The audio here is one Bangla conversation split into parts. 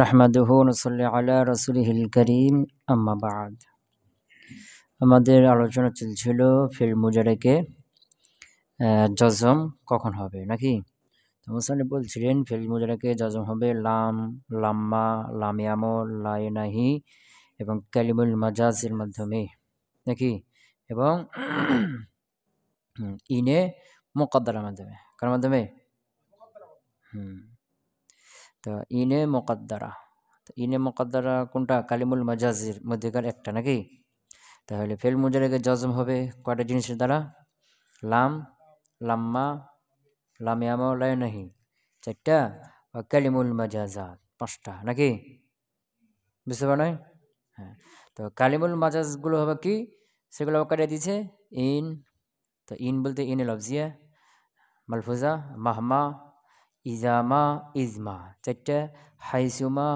নাহমাদুহু ওয়া নুসাল্লি আলা রাসূলিহিল কারীম আম্মা বা'দ। আমাদের আলোচনা চলছিল ফিল মুজারেকে জজম কখন হবে নাকি? তো মুসান্নিফ বলছিলেন ফিল মুজারেকে জজম হবে লাম, লাম্মা, লামে আমর, লায়নাহি এবং কালিমুল মাজাজের মাধ্যমে নাকি, এবং ইনে মুকদ্দারার মাধ্যমে। কার মাধ্যমে? তো ইনে মুকদ্দারা। তো ইনে মুকদ্দারা কোনটা? কালিমুল মাজাজের মধ্যেকার একটা নাকি? তাহলে ফেল মুজারেকে জজম হবে কয়টা জিনিসের দ্বারা? লাম, লাম্মা, লামে আমর, লায়নাহি চারটা, কালিমুল মাজাজাত পাঁচটা নাকি? বুঝতে পারো? হ্যাঁ। তো কালিমুল মাজাজগুলো হবে কি? সেগুলো কাটিয়ে দিচ্ছে ইন। তো ইন বলতে ইনে লফজিয়া, মালফুজা, মাহমা, ইজামা, ইজমা চারটা, হাইসুমা,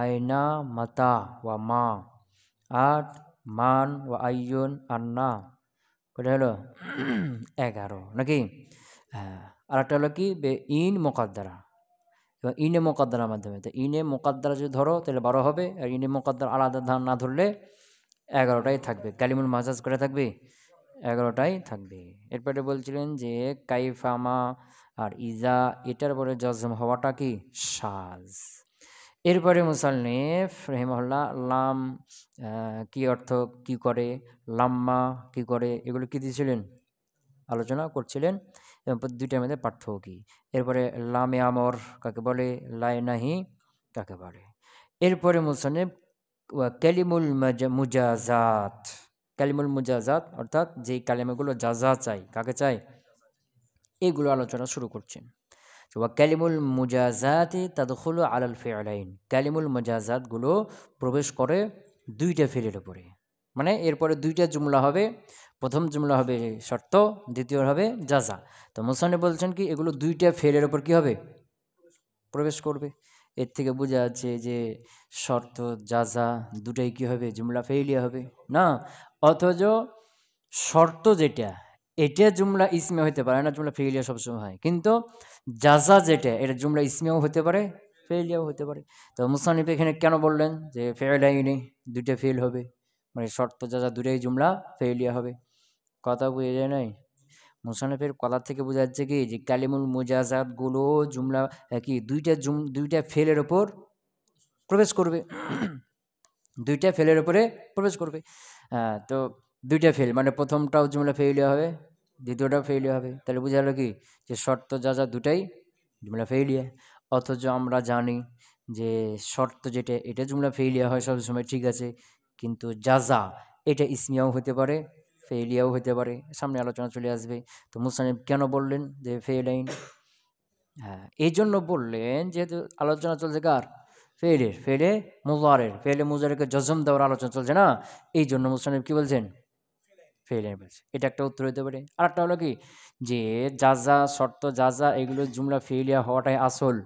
আয়না, মাতা ওয়া মা, আট, মান ওয়া আইয়ুন, আন্না, কটা হলো? 11 নাকি? হ্যাঁ। আর একটা হলো কি ইন মোকাদ্দারা, এবং ইনে মোকাদ্দারার মাধ্যমে। তো ইনে মোকাদ্দারা যদি ধরো তাহলে 12 হবে, আর ইনে মোকাদ্দার আলাদা ধান না ধরলে 11টাই থাকবে। কালিমুল মাজাজ করে থাকবে 11টাই থাকবে। এরপরে বলছিলেন যে কাইফামা আর ইজা এটার পরে জজম হওয়াটা কি সাজ। এরপরে মুসান্নিফ রাহিমাহুল্লাহ লাম কি অর্থ কি করে, লাম্মা কি করে, এগুলো কি দিয়েছিলেন, আলোচনা করছিলেন, এবং দুইটার মধ্যে পার্থক্য কী। এরপরে লামে আমর কাকে বলে, লায়নাহি কাকে বলে। এরপরে মুসান্নিফ কালিমুল মুজাজাত, কালিমুল মুজাজাত অর্থাৎ যেই কালিমাগুলো জাজা চাই, কাকে চাই, এইগুলো আলোচনা শুরু করছেন। কালিমুল মুজাজাতি তাদখুলু আলাল ফি'লাইন, কালিমুল মুজাজাতগুলো প্রবেশ করে দুইটা ফেলের উপরে। মানে এরপরে দুইটা জুমলা হবে, প্রথম জুমলা হবে শর্ত, দ্বিতীয় হবে জাজা। তো মুসান্নিফ বলছেন কি এগুলো দুইটা ফেলের উপর কি হবে, প্রবেশ করবে। এর থেকে বোঝা যাচ্ছে যে শর্ত জাজা দুটাই কি হবে, জুমলা ফেইলিয়া হবে না। অথচ শর্ত যেটা, এটা জুমলা ইসমে হতে পারে না, জুমলা ফেইলিয়া সবসময় হয়। কিন্তু জাজা যেটা, এটা জুমলা ইসমেও হতে পারে, ফেইলিয়াও হতে পারে। তো মুসান্নিফ এখানে কেন বললেন যে ফেইলাইনি দুইটা ফেল হবে, মানে শর্ত জাজা দুটাই জুমলা ফেইলিয়া হবে? কথা বুঝে যায় নাই? মুসান্নিফের কথা থেকে বোঝা যাচ্ছে কি যে কালিমুল মুজাজাতগুলো জুমলা কি দুইটা ফেলের ওপর প্রবেশ করবে, দুইটা ফেলের উপরে প্রবেশ করবে। তো দুইটা ফেল মানে প্রথমটাও জুমলা ফেইলিয়া হবে, দ্বিতীয়টাও ফেইলিয়া হবে। তাহলে বোঝা গেল কি যে শর্ত জাজা দুটাই জুমলা ফেইলিয়া। অথচ আমরা জানি যে শর্ত যেটা, এটা জুমলা ফেইলিয়া হয় সবসময়, ঠিক আছে, কিন্তু জাজা এটা ইসমিয়াও হতে পারে, ফেইলিয়াও হতে পারে, সামনে আলোচনা চলে আসবে। তো মুসান্নিফ কেন বললেন যে ফেইলাইন? হ্যাঁ, এই জন্য বললেন যেহেতু আলোচনা চলছে কার, ফেলের, ফেলে মুজারের, ফেলে মুজারেরকে জজম দেওয়ার আলোচনা চলছে না, এই জন্য মুসান্নিফ কি বলছেন, ফেলের বলছে। এটা একটা উত্তর হতে পারে। আর একটা হলো কি যে জাজা, শর্ত জাজা এগুলো জুমলা ফেইলিয়া হওয়াটাই আসল,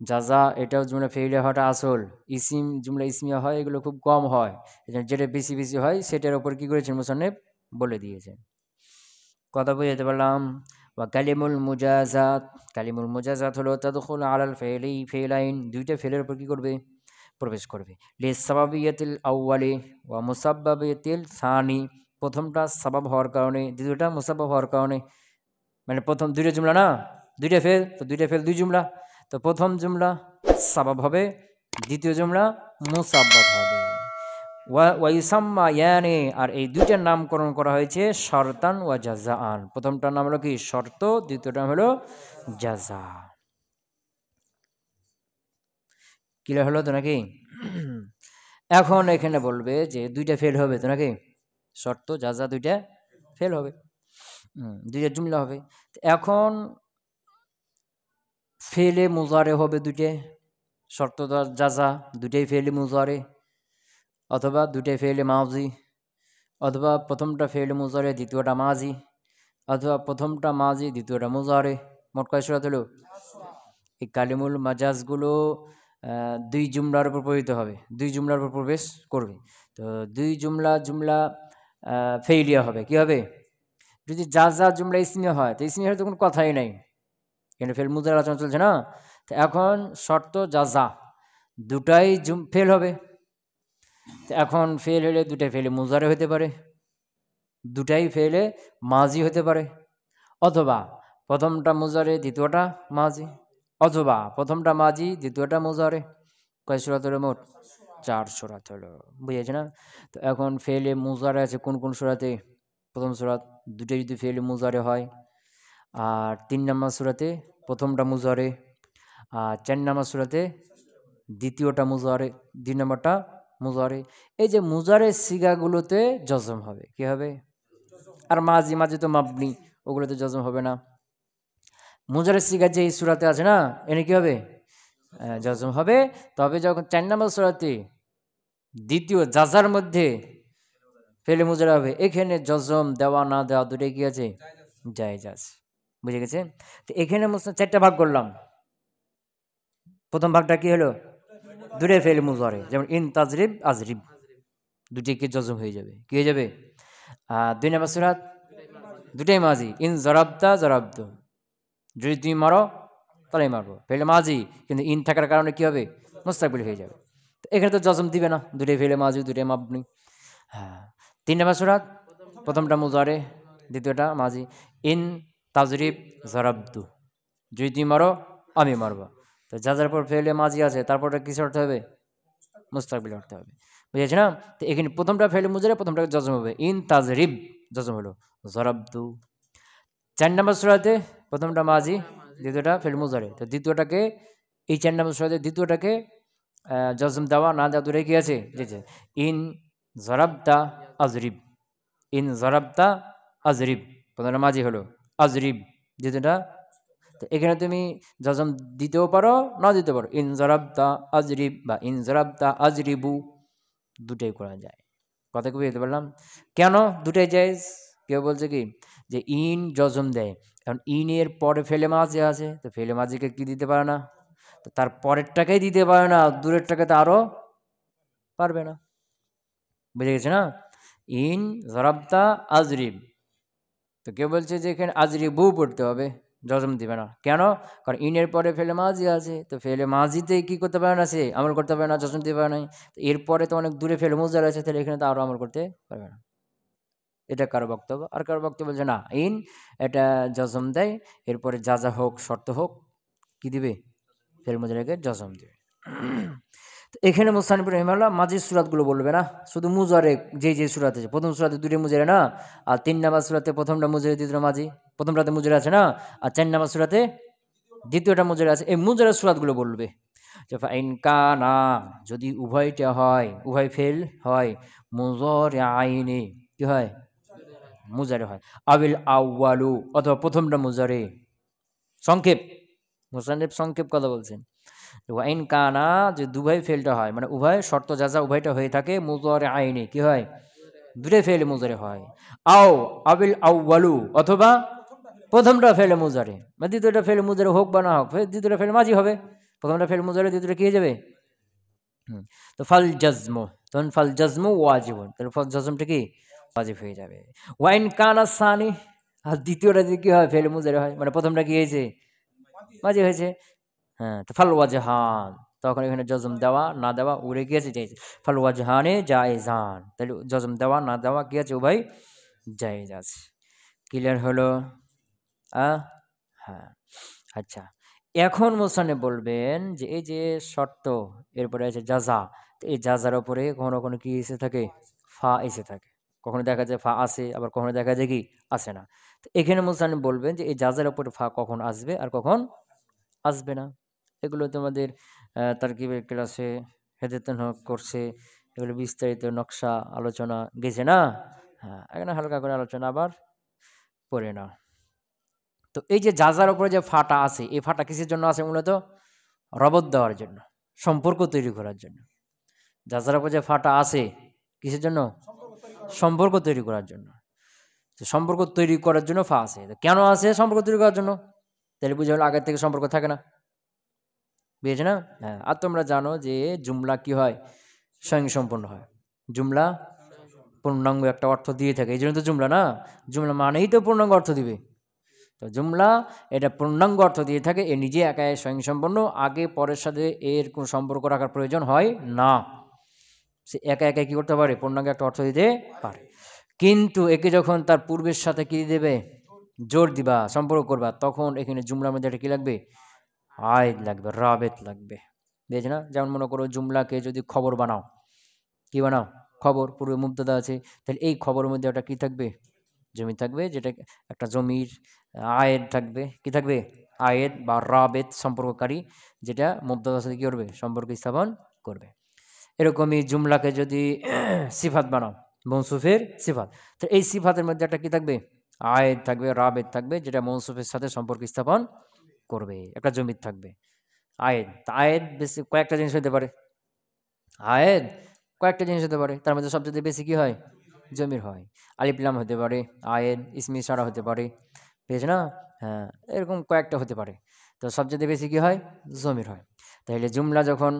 জাজা এটাও জুমলা ফেইলিয়া হওয়াটা আসল। ইসিম জুমলা ইসমিয়া হয় এগুলো খুব কম হয়, যেটা বেশি বেশি হয় সেটার উপর কি করেছেন মুসান্নিফ বলে দিয়েছেন। কথা বুঝতে পারলাম? ওয়া কালিমুল মুজাজাত, কালিমুল মুজাজাত হলো তাদখুলু আলাল ফেইলাইন, দুইটা ফেলের উপর কি করবে, প্রবেশ করবে। লিসাবাবিয়াতিল আউয়ালি ওয়া মুসাব্বাবিয়াতিল সানি, প্রথমটা সাবাব হওয়ার কারণে, দ্বিতীয়টা মুসাব্বাব হওয়ার কারণে। মানে প্রথম দুইটা জুমলা না, দুইটা ফেল, তো দুইটা ফেল দুই জুমলা। তো প্রথম জুমলা সাবাব হবে, দ্বিতীয় জুমলা মুসাব্বাব হবে। ওয়াইসাম্মা ইয়ানি, আর এই দুইটার নামকরণ করা হয়েছে শর্তান ওয়া জাজাআন। প্রথমটার নাম হলো কি শর্ত, দ্বিতীয়টা হলো জাজা। ক্লিয়ার হলো তো নাকি? এখন এখানে বলবে যে দুইটা ফেল হবে তো নাকি, শর্ত জাজা দুইটা ফেল হবে, দুইটা জুমলা হবে। এখন ফেলে মুজারে হবে দুইটা, শর্ত জাজা দুইটাই ফেলে মুজারে, অথবা দুইটাই ফেলে মাজি, অথবা প্রথমটা ফেলে মুজারে দ্বিতীয়টা মাজি, অথবা প্রথমটা মাজি দ্বিতীয়টা মুজারে। মোট কয় সূরা হলো? এই কালিমুল মাজাজগুলো দুই জুমলার উপর প্রয়োজিত হবে, দুই জুমলার উপর প্রবেশ করবে। তো দুই জুমলা ফেইলিয়া হবে, কি হবে? যদি যা জুমলা ইসমিয়া হয়, তো ইসমিয়া হলে তো কোনো কথাই নাই, কিন্তু ফেল মুজার আলোচনা চলছে না। তো এখন শর্ত জাজা দুটাই ফেল হবে। এখন ফেল হলে দুটাই ফেলে মুজারে হতে পারে, দুটাই ফেলে মাজি হতে পারে, অথবা প্রথমটা মুজারে দ্বিতীয়টা মাজি, অথবা প্রথমটা মাজি দ্বিতীয়টা মুজারে। কয় সূরাত হলো মোট? 4 সূরাত হলো, বুঝেছে না? তো এখন ফেলে মুজারে আছে কোন কোন সূরাতে? প্রথম সূরাত দুটোই যদি ফেলে মুজারে হয়, আর 3 নম্বর সূরাতে প্রথমটা মুজারে, আর 4 নম্বর সূরাতে দ্বিতীয়টা মুজারে, 2 নম্বরটা মুজারে। এই যে মুজারের সিগাগুলোতে জজম হবে, কি হবে? আর মাঝি মাঝি তো মাবনি, ওগুলোতে জজম হবে না। মুজারের সিগা যে এই সূরাতে আছে না, এনে কি হবে? জজম হবে। তবে যখন 4 নম্বর সূরাতে দ্বিতীয় জাজার মধ্যে ফেলে মুজারা হবে, এখানে জজম দেওয়া না দেওয়া দুটোই কি আছে? জায়েজ আছে। বুঝে গেছে? তো এখানে মুসলিম 4টা ভাগ করলাম। প্রথম ভাগটা কি হলো? দুটোই ফেলে মুজারে, যেমন ইন তাজরিব আজরিব, দুটোই কি জজম হয়ে যাবে, কি হয়ে যাবে? 2 নম্বর সূরাত দুটাই মাজি, ইন জরাবতা জরাবতু, যদি তুমি মারো তাহলেই মারবো, ফেলে মাজি, কিন্তু ইন থাকার কারণে কি হবে? মুস্তাকবিল হয়ে যাবে। তো এখানে তো জজম দিবে না, দুটাই ফেলে মাজি, দুটাই মাবনি। হ্যাঁ, 3 নম্বর সূরাত প্রথমটা মুজারে দ্বিতীয়টা মাজি, ইন তাজরিব জরাবতু, যদি তুমি মারো আমি মারবো। তো যার পর ফেলে মাজি আছে, তারপরটা কিছু অর্থ হবে? মুস্তাকবিল অর্থ হবে, বুঝেছি না? তো এখানে প্রথমটা ফেলে মুজারে, প্রথমটা জজম হবে, ইন তাজরিব জজম হলো জরাবতু। 4 নম্বর সূরাতে প্রথমটা মাজি দ্বিতীয়টা ফেল মুজারে, তো দ্বিতীয়টাকে এই 4 নম্বর সূরাতে দ্বিতীয়টাকে জজম দেওয়া না দেওয়া দূরে কি আছে? জি, ইন জরাবতা আজরিব, ইন জরাবতা আজরিব, প্রথমটা মাজি হলো আজরিব, দ্বিতীয়টা। তো এখানে তুমি জজম দিতেও পারো না দিতে পারো, ইন জরাবতা আজরিব বা ইন জরাবতা আজরিবু, দুটাই করা যায়। কথা কি বুঝতে পারলাম? কেন দুটাই জায়েজ? কেউ বলছে কি যে ইন জজম দেয়, কারণ ইনের পরে ফেলে মাঝি আছে, তো ফেলে মাঝিকে কি দিতে পারে না, তো তার পরেরটাকেই দিতে পারে না, দূরেরটাকে তো আরও পারবে না। বুঝে গেছে না? ইন জরাবতা আজরিব, তো কেউ বলছে যে এখানে আজরিবু পড়তে হবে, জজম দিবে না। কেন? কারণ ইনের পরে ফেলে মাঝি আছে, তো ফেলে মাঝিতে কি করতে পারে না, সে আমল করতে পারে না, জজম দিতে পারে না। তো এরপরে তো অনেক দূরে ফেলে মুজার আছে, তাহলে এখানে তো আরও আমল করতে পারবে না। এটা কারো বক্তব্য। আর কারো বক্তব্য বলছে না, ইন এটা জজম দেয়, এরপরে যা যা হোক শর্ত হোক কি দিবে? ফেল মুজারাকে জজম দিবে। তো এখানে মুস্তানিফ রাহিমাহুল্লাহ মাজির সূরাতগুলো বলবে না, শুধু মুজারে যে সূরাত আছে, প্রথম সূরাতে দুটো মুজারে না, আর 3 নম্বর সূরাতে প্রথমটা মুজারে দ্বিতীয়টা মাজি, প্রথমটাতে মুজারে আছে না, আর 4 নম্বর সূরাতে দ্বিতীয়টা মুজারে আছে, এই মুজারের সূরাতগুলো বলবে। যে ফাইন কানা, যদি উভয়টা হয়, উভয় ফেল হয়, মুজারে আইনে কি হয়? মুজারে হয়। আবিল আউয়ালু, অথবা প্রথমটা মুজারে। সংক্ষেপ, মুসান্নিফ সংক্ষেপ কথা বলছেন। ওয়াইন কানা, যে দুভাই ফেলটা হয়, মানে উভয় শর্ত যা উভয়টা হয়ে থাকে, মুজারে আইনে কি হয়? দুটাই ফেলে মুজারে হয়। আও আবিল আউয়ালু, অথবা প্রথমটা ফেলে মুজারে, বা দ্বিতীয়টা ফেলে মুজারে হোক বা না হোক, দ্বিতীয়টা ফেলে মাঝি হবে, প্রথমটা ফেলে মুজারে, দ্বিতীয়টা কি হয়ে যাবে? তো ফাল জাজমু, তখন ফাল জাজমু ওয়াজিবুন, তাহলে ফাল জাজমটা কি? ওয়াজিব হয়ে যাবে। ওয়াইন কানা সানি, আর দ্বিতীয়টা যদি কি হয়? ফেলে মুজারে হয়, মানে প্রথমটা কি হয়েছে? মাঝি হয়েছে। হ্যাঁ, তো ফাল ওয়াজহান, তখন এখানে জজম দেওয়া না দেওয়া উড়ে গিয়েছে জায়েজ। ফাল ওয়াজহানে জায়েজান, তাহলে জজম দেওয়া না দেওয়া কি আছে? উভয় জায়েজ আছে। ক্লিয়ার হলো? হ্যাঁ, আচ্ছা। এখন মুসান্নিফ বলবেন যে এই যে শর্ত, এরপরে আছে জাযা, তো এই জাযার উপরে কখনো কখনো কি এসে থাকে? ফা এসে থাকে। কখনো দেখা যায় ফা আসে, আবার কখনো দেখা যায় কি আসে না। তো এখানে মুসান্নিফ বলবেন যে এই জাযার উপরে ফা কখন আসবে আর কখন আসবে না। এগুলো তোমাদের তারকিবের ক্লাসে হেদায়েতুন হক করছে, এগুলো বিস্তারিত নকশা আলোচনা গেছে না? হ্যাঁ, এখানে হালকা করে আলোচনা আবার পড়ে নাও। তো এই যে যার উপরে যে ফাটা আছে, এই ফাটা কিসের জন্য আছে? মূলত রবত দেওয়ার জন্য, সম্পর্ক তৈরি করার জন্য। যার উপরে যে ফাটা আছে কিসের জন্য? সম্পর্ক তৈরি করার জন্য। তো সম্পর্ক তৈরি করার জন্য ফা আছে। কেন আছে? সম্পর্ক তৈরি করার জন্য। তাহলে বুঝে হলো আগের থেকে সম্পর্ক থাকে না, বুঝেছে না? হ্যাঁ, আর তোমরা জানো যে জুমলা কি হয়? স্বয়ংসম্পূর্ণ হয়। জুমলা পূর্ণাঙ্গ একটা অর্থ দিয়ে থাকে, এই জন্য তো জুমলা না। জুমলা মানেই তো পূর্ণাঙ্গ অর্থ দিবে। তো জুমলা এটা পূর্ণাঙ্গ অর্থ দিয়ে থাকে, এ নিজে একাই স্বয়ংসম্পন্ন, আগে পরের সাথে এর কোনো সম্পর্ক রাখার প্রয়োজন হয় না। সে একা একা কী করতে পারে, পূর্ণাঙ্গ একটা অর্থ দিতে পারে। কিন্তু একে যখন তার পূর্বের সাথে কী দেবে, জোর দিবা, সম্পর্ক করবা, তখন এখানে জুমলার মধ্যে একটা কী লাগবে, আয়েদ লাগবে, রাবেত লাগবে। বুঝেছ না? যেমন মনে করো জুমলাকে যদি খবর বানাও, কী বানাও, খবর, পূর্বে মুবতাদা আছে, তাহলে এই খবরের মধ্যে একটা কী থাকবে, জমি থাকবে, যেটা একটা জমির আয়েদ থাকবে, কি থাকবে, আয়েদ বা রাবেত সম্পর্ককারী, যেটা মুবতাদার সাথে কী করবে, সম্পর্ক স্থাপন করবে। এরকমই জুমলাকে যদি সিফাত বানাও, মৌসুফের সিফাত, তো এই সিফাতের মধ্যে একটা কী থাকবে, আয়েদ থাকবে, রাবেত থাকবে, যেটা মৌসুফের সাথে সম্পর্ক স্থাপন করবে, একটা জমির থাকবে আয়েদ। তা আয়েদ বেশি কয়েকটা জিনিস হতে পারে, আয়েদ কয়েকটা জিনিস হতে পারে, তার মধ্যে সবচেয়ে বেশি কী হয়, জমির হয়। আলিফলাম হতে পারে, আয়েদ, ইসমি ইশারা হতে পারে, বুঝেছ না? হ্যাঁ, এরকম কয়েকটা হতে পারে। তো সবচেয়ে বেশি কী হয়, জমির হয়। তাহলে জুমলা যখন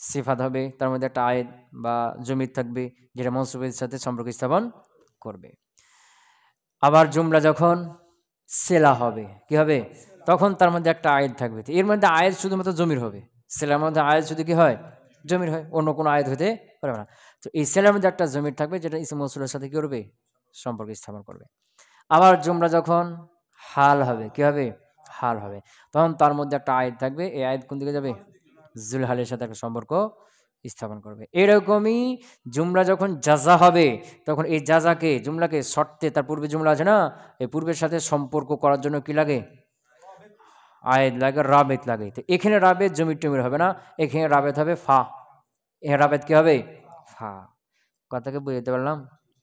সিফাত হবে, তার মধ্যে একটা আয়েদ বা জমির থাকবে, যেটা মৌসুফের সাথে সম্পর্ক স্থাপন করবে। আবার জুমলা যখন সেলা হবে, কি হবে, তখন তার মধ্যে একটা আয়েদ থাকবে। তো এর মধ্যে আয়েদ শুধুমাত্র জমির হবে, সেলার মধ্যে আয়েদ শুধু কি হয়, জমির হয়, অন্য কোনো আয়েদ হতে পারবে না। তো এই সেলার মধ্যে একটা জমির থাকবে, যেটা ইসম মৌসুলের সাথে কী করবে, সম্পর্ক স্থাপন করবে। আবার জুমলা যখন হাল হবে, কি হবে, হাল হবে, তখন তার মধ্যে একটা আয়েদ থাকবে, এই আয়েদ কোন দিকে যাবে, জুল হালের সাথে একটা সম্পর্ক স্থাপন করবে। এরকমই জুমলা যখন জাজা হবে, তখন এই জাজাকে, জুমলাকে শর্তে, তার পূর্বে জুমলা আছে না, এই পূর্বের সাথে সম্পর্ক করার জন্য কি লাগে, আয়েদ লাগে, রাবেত লাগে। তো এখানে রাবেত জমির টমির হবে না, এখানে রাবেত হবে ফা, এখানে রাবেত কি হবে, ফা। কথাকে বুঝতে পারলাম?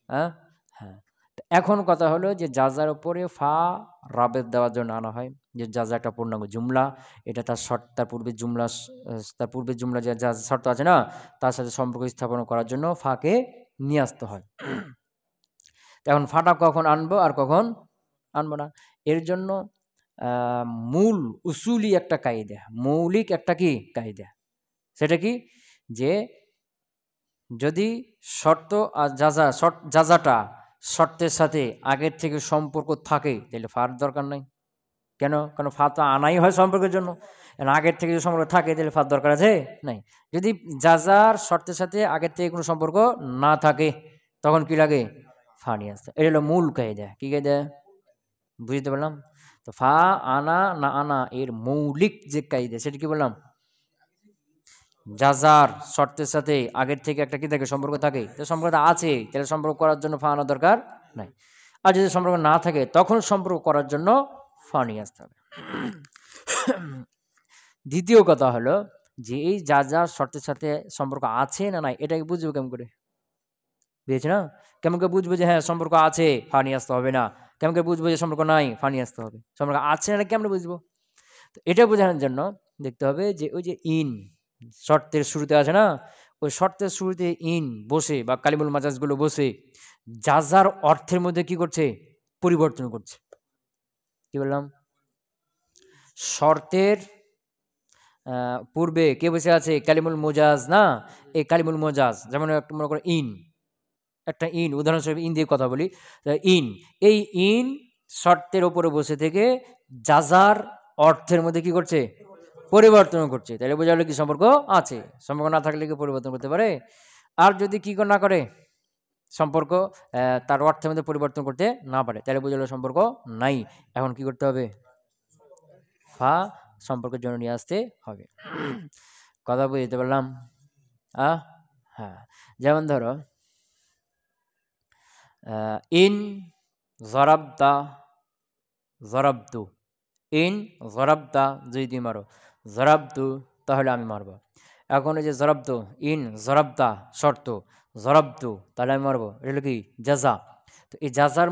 হ্যাঁ, হ্যাঁ। এখন কথা হলো যে জাজার উপরে ফা রাবেত দেওয়ার জন্য আনা হয়, যে জাজা একটা পূর্ণাঙ্গ জুমলা, এটা তার শর্ত, তার পূর্বে জুমলা, তার পূর্বে জুমলা যে যা শর্ত আছে না, তার সাথে সম্পর্ক স্থাপন করার জন্য ফাকে নিয়ে আসতে হয়। এখন ফাটা কখন আনবো আর কখন আনবো না, এর জন্য মূল উসুলি একটা কায়দা, মৌলিক একটা কি কায়দা, সেটা কি, যে যদি শর্ত আর জাজাটা শর্তের সাথে আগের থেকে সম্পর্ক থাকে, তাহলে ফার দরকার নাই। কেন? কারণ ফা তো আনাই হয় সম্পর্কের জন্য, আগের থেকে যদি সম্পর্ক থাকে তাহলে ফার দরকার আছে নাই। যদি জাজার শর্তের সাথে আগের থেকে কোনো সম্পর্ক না থাকে, তখন কি লাগে, ফা নিয়ে আসতে। এটা হলো মূল কায়দা। কি কায়দা, বুঝতে পারলাম? তো ফা আনা না আনা এর মৌলিক যে কায়দা, সেটা কি বললাম, জাজার শর্তের সাথে আগের থেকে একটা কি থাকে, সম্পর্ক থাকে, তো সম্পর্ক আছে, তাহলে সম্পর্ক করার জন্য ফা আনা দরকার নাই। আর যদি সম্পর্ক না থাকে, তখন সম্পর্ক করার জন্য ফা নিয়ে আসতে হবে। দ্বিতীয় কথা হলো যে এই যার শর্তের সাথে সম্পর্ক আছে না নাই, এটাকে বুঝবো কেমন করে, বুঝেছি না? কেমন করে বুঝবো যে হ্যাঁ সম্পর্ক আছে, ফা নিয়ে আসতে হবে না, কেমন করে বুঝবো যে সম্পর্ক নাই, ফা নিয়ে আসতে হবে, সম্পর্ক আছে না কেমন বুঝবো? তো এটা বোঝানোর জন্য দেখতে হবে যে ওই যে ইন শর্তের শুরুতে আছে না, ওই শর্তের শুরুতে ইন বসে বা কালিমুল মাজাজগুলো বসে যার অর্থের মধ্যে কি করছে, পরিবর্তন করছে। কি বললাম, শর্তের পূর্বে কে বসে আছে, কালিমুল মোজাজ না, এই কালিমুল মোজাজ, যেমন একটা মনে করো ইন, একটা ইন, উদাহরণস্বরূপ ইন দিয়ে কথা বলি, ইন, এই ইন শর্তের ওপরে বসে থেকে যাজার অর্থের মধ্যে কি করছে, পরিবর্তন করছে। তাহলে বোঝা গেল কি সম্পর্ক আছে, সম্পর্ক না থাকলে কি পরিবর্তন করতে পারে? আর যদি কি না করে, সম্পর্ক তার অর্থের মধ্যে পরিবর্তন করতে না পারে, তাহলে বোঝা গেল সম্পর্ক নাই। এখন কি করতে হবে, ফা সম্পর্কের জন্য নিয়ে আসতে হবে। কথা বুঝতে পারলাম? হ্যাঁ, যেমন ধরো ইন জরাবতা জরাবতু, ইন জরাবতা যদি তুমি মারো, জরাবতু তাহলে আমি মারবো। এখন এই যে জরাবতু, ইন জরাবতা শর্ত, জরাবতু তাহলে আমি মারবো, এটা হলো কি জাজা। তো এই জাজার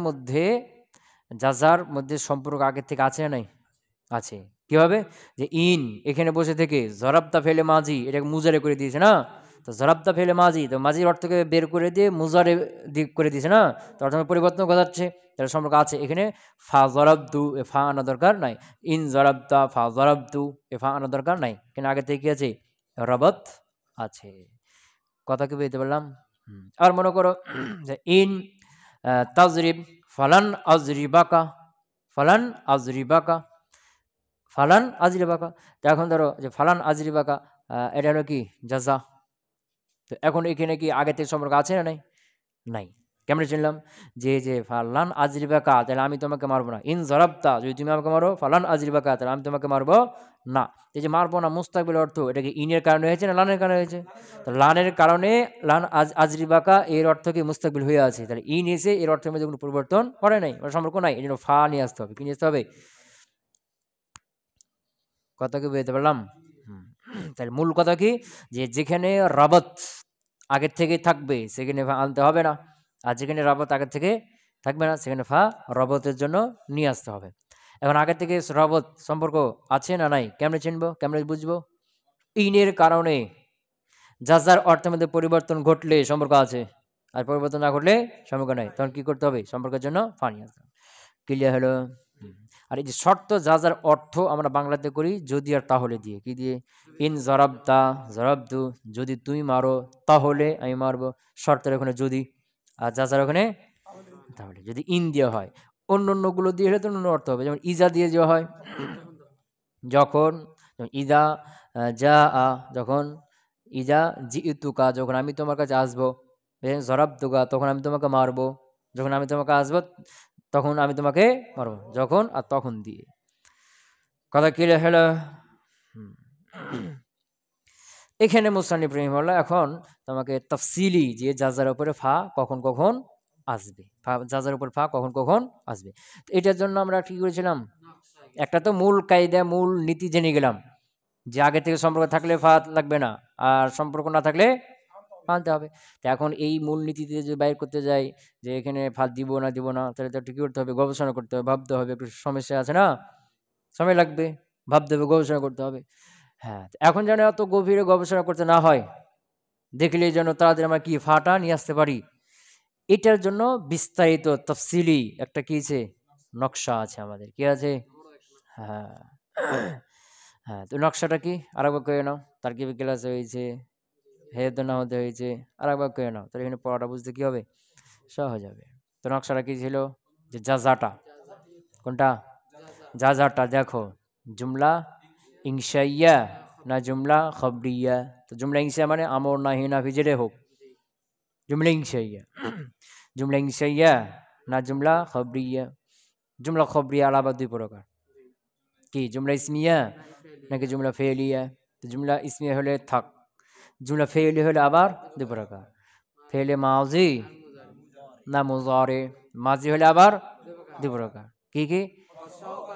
মধ্যে সম্পর্ক আগের থেকে আছে না নাই, আছে। কিভাবে, যে ইন এখানে বসে থেকে জরাবতা ফেলে মাঝি, এটাকে মুজারে করে দিয়েছে না, তো জরাবতা ফেলে মাঝি, তো মাঝির অর্থকে বের করে দিয়ে মুজারে দিক করে দিয়েছে না, তো অর্থ পরিবর্তন ঘটাচ্ছে, তাহলে সম্পর্ক আছে। এখানে ফা জরাবতু, এ ফা আনা দরকার নাই, ইন জরাবতা ফা জরাবতু, এ ফা আনা দরকার নাই, কিন্তু আগে থেকে কি আছে, রবত আছে। কথা কি বুঝতে পারলাম? আর মনে করো যে ইন তাজরিব ফালান আজরিবাকা, ফালান আজরিবাকা, ফালান আজরিবাকা। তো এখন ধরো যে ফালান আজরিবাকা, এটা হলো কি জাজা। তো এখন এখানে কি আগে থেকে সম্পর্ক আছে না নাই? নাই। কেমনে চিনলাম? যে ফালান আজরিবাকা, তাহলে আমি তোমাকে মারবো না। ইন জরাবতা, যদি তুমি আমাকে মারো, ফালান আজরিবাকা, তাহলে আমি তোমাকে মারবো না। এই যে মারবো না মুস্তাকবিল অর্থ, এটা কি ইনের কারণে হয়েছে না লানের কারণে হয়েছে? তো লানের কারণে লান আজরিবাকা এর অর্থ কি মুস্তাকবিল হয়ে আছে, তাহলে ইন এসে এর অর্থের মধ্যে কোনো পরিবর্তন করে নাই, মানে সম্পর্ক নাই। এই জন্য ফা নিয়ে আসতে হবে। কি নিয়ে আসতে হবে? কথা কি বুঝতে পারলাম? হুম। তাহলে মূল কথা কি, যে যেখানে রাবত আগের থেকে থাকবে সেখানে ফা আনতে হবে না, আর যেখানে রাবত আগের থেকে থাকবে না সেখানে ফা রবতের জন্য নিয়ে আসতে হবে। এখন আগের থেকে রবত সম্পর্ক আছে না নাই, কেমনে চিনবো, কেমনে বুঝবো? ইনের কারণে যার যার অর্থের মধ্যে পরিবর্তন ঘটলে সম্পর্ক আছে, আর পরিবর্তন না ঘটলে সম্পর্ক নাই। তখন কি করতে হবে? সম্পর্কের জন্য ফা নিয়ে আসতে হবে। ক্লিয়ার হলো? হুম। আর এই যে শর্ত, যা যার অর্থ আমরা বাংলাতে করি যদি আর তাহলে দিয়ে। কি দিয়ে? ইন জরাবতা জরাবতু, যদি তুমি মারো তাহলে আমি মারবো। শর্তের ওখানে যদি, আর যা যার ওখানে তাহলে। যদি ইন দেওয়া হয়, অন্য অন্যগুলো দিয়ে হলে তো অন্য অর্থ হবে। যেমন ইজা দিয়ে দেওয়া হয় যখন, যেমন ইদা যা আ, যখন ইজা জি ইতুকা, যখন আমি তোমার কাছে আসবো। জরাবতুকা, তখন আমি তোমাকে মারবো। যখন আমি তোমাকে আসবো তখন আমি তোমাকে মারবো। যখন আর তখন দিয়ে। কথা ক্লিয়ার হলো? হুম। এখানে মুসান্নিফ রাহিমাহুল্লাহ এখন তোমাকে তাফসিলি যে যার উপরে ফা কখন কখন আসবে, ফা যার উপর ফা কখন কখন আসবে। তো এটার জন্য আমরা কি করেছিলাম, একটা তো মূল কায়দা মূল নীতি জেনে গেলাম, যে আগে থেকে সম্পর্ক থাকলে ফা লাগবে না, আর সম্পর্ক না থাকলে ফা আনতে হবে। তো এখন এই মূল নীতিতে যদি বাইর করতে যাই যে এখানে ফা দিব না দিব না, তাহলে তো একটু কী করতে হবে, গবেষণা করতে হবে, ভাবতে হবে, একটু সমস্যা আছে না, সময় লাগবে, ভাবতে হবে, গবেষণা করতে হবে। হ্যাঁ, তো এখন যেন এত গভীরে গবেষণা করতে না হয়, দেখলেই যেন তাড়াতাড়ি আমরা কি ফাটা নিয়ে আসতে পারি, এটার জন্য বিস্তারিত তফসিলি একটা কি আছে, নকশা আছে আমাদের। কি আছে? হ্যাঁ। হ্যাঁ, তো নকশাটা কি আরেকবার কয়ে নাও। তারকিবে ক্লাসে হয়েছে, হেয়ত নাহতে হয়েছে, আরেকবার কয়ে নাও, তাহলে এখানে পড়াটা বুঝতে কি হবে, সহজ হবে। তো নকশাটা কি ছিল, যে জাজাটা, কোনটা? জাজাটা দেখো, জুমলা ইনশাইয়া না জুমলা খবরিয়া? তো জুমলা ইনশা মানে আমর নাহি নাফি যেটা হোক, জুমলা ইনশাইয়া। জুমলা ইনশাইয়া না জুমলা খবরিয়া? জুমলা খবরিয়া আলাদা দুই প্রকার, কি জুমলা ইসমিয়া নাকি জুমলা ফেলিয়া? তো জুমলা ইসমিয়া হলে থাক, জুমলা ফেলি হলে আবার দুই প্রকার, ফেলে মাজি না মুজারে? মাজি হলে আবার দুই প্রকার, কি কি?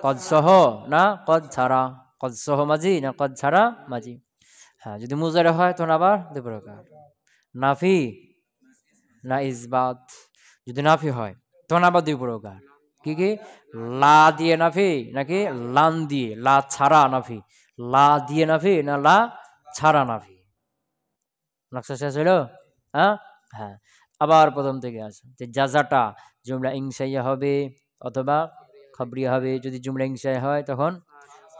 কদ সহ না কদ ছাড়া? কদ সহ মাজি না কদ ছাড়া মাজি? হ্যাঁ, যদি মুজারে হয় তখন আবার দুই প্রকার, নাফি না ইসবাত? যদি নাফি হয় তখন আবার দুই প্রকার, কি কি? লা দিয়ে নাফি নাকি লান দিয়ে, লা ছাড়া নাফি, লা দিয়ে নাফি না লা ছাড়া নাফি? নকশা শেষ হলো? হ্যাঁ। হ্যাঁ, আবার প্রথম থেকে আসে, যে জাজাটা জুমলা ইনশাইয়া হবে অথবা খবরিয়া হবে। যদি জুমলা ইনশাইয়া হয় তখন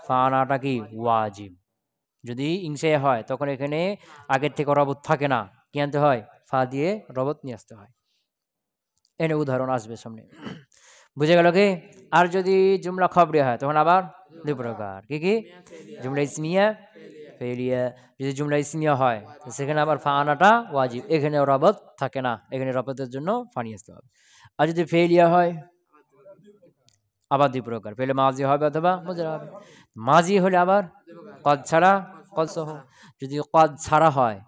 ফানাটা কি ওয়াজিব। যদি ইনশাইয়া হয় তখন এখানে আগের থেকে রবত থাকে না, কি আনতে হয়? ফা দিয়ে রবত নিয়ে আসতে হয়। এনে উদাহরণ আসবে সামনে। বুঝে গেল কি? আর যদি জুমলা খবরিয়া হয় তখন আবার দুই প্রকার, কি কি? জুমলা ইসমিয়া ফেলিয়া। যদি জুমলা ইসমিয়া হয় তো সেখানে আবার ফা আনাটা ওয়াজিব, এখানে রবত থাকে না, এখানে রবতের জন্য ফানি আসতে হবে। আর যদি ফেলিয়া হয় আবার দুই প্রকার, ফেলে মাজি হবে অথবা মুজরা হবে। মাজি হলে আবার কদ ছাড়া কদ সহ। যদি কদ ছাড়া হয়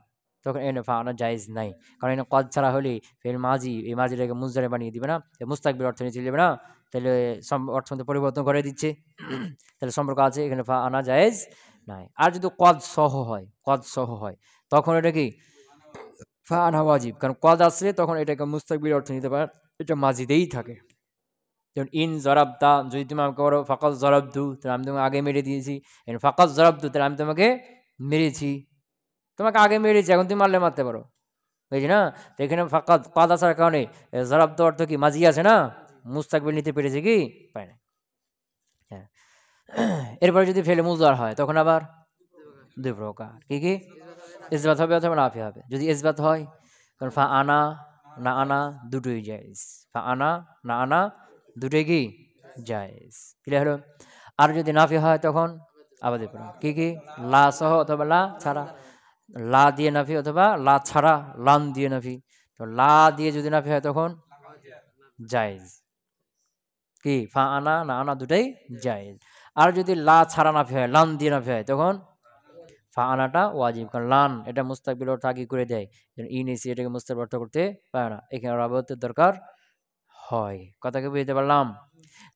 তখন এনে ফা আনা জায়েজ নাই, কারণ এনে কদ ছাড়া হলে ফেল মাজি, এই মাজিটাকে মুজরে বানিয়ে দিবে না, মুস্তাকবির অর্থ নিয়ে চলে যাবে না, তাহলে অর্থ মধ্যে পরিবর্তন করে দিচ্ছে, তাহলে সম্পর্ক আছে, এখানে ফা আনা জায়েজ নাই। আর যদি কদ সহ হয়, কদ সহ হয় তখন এটা কি ফা আনা ওয়াজিব, কারণ কদ আসলে তখন এটাকে মুস্তাকবির অর্থ নিতে পারে, এটা মাজিদেই থাকে। যেমন ইন জরাবতা, যদি তুমি আমাকে বলো ফাকাত জরাবতু, তাহলে আমি তোমাকে আগে মেরে দিয়েছি। ফাকাত জরাবতু, তাহলে আমি তোমাকে মেরেছি, তোমাকে আগে মেরেছি, এখন তুমি মারলে মারতে পারো, বুঝছি না? তো এখানে ফাকাত কাদ আসার কারণে জরাবতু অর্থ কি মাজি আছে না, মুস্তাকবিল নিতে পেরেছে কি পায় না। হ্যাঁ। এরপরে যদি ফেলে মুজার হয় তখন আবার দুই প্রকার, কি কি? ইসবাত হবে অথবা নাফি হবে। যদি ইসবাত হয় কারণ ফা আনা না আনা দুটোই জায়েজ, ফা আনা না আনা দুটোই কি জায়েজ। ক্লিয়ার হলো? আর যদি নাফি হয় তখন আবাদে পড়া কি কি? লা সহ অথবা লা ছাড়া, লা দিয়ে নাফি অথবা লা ছাড়া লাম দিয়ে নাফি। তো লা দিয়ে যদি নাফি হয় তখন জায়েজ। কি ফা আনা না আনা দুটাই জায়েজ। আর যদি লা ছাড়া নাফি হয়, লাম দিয়ে নাফি হয় তখন ফা আনাটা ওয়াজিব, কারণ লান এটা মুস্তাকবিল অর্থ আগে করে দেয়, ইন এসি এটাকে মুস্তাকবিল অর্থ করতে পারে না, এখানে রাবাতের দরকার হয়। কথাকে বুঝতে পারলাম?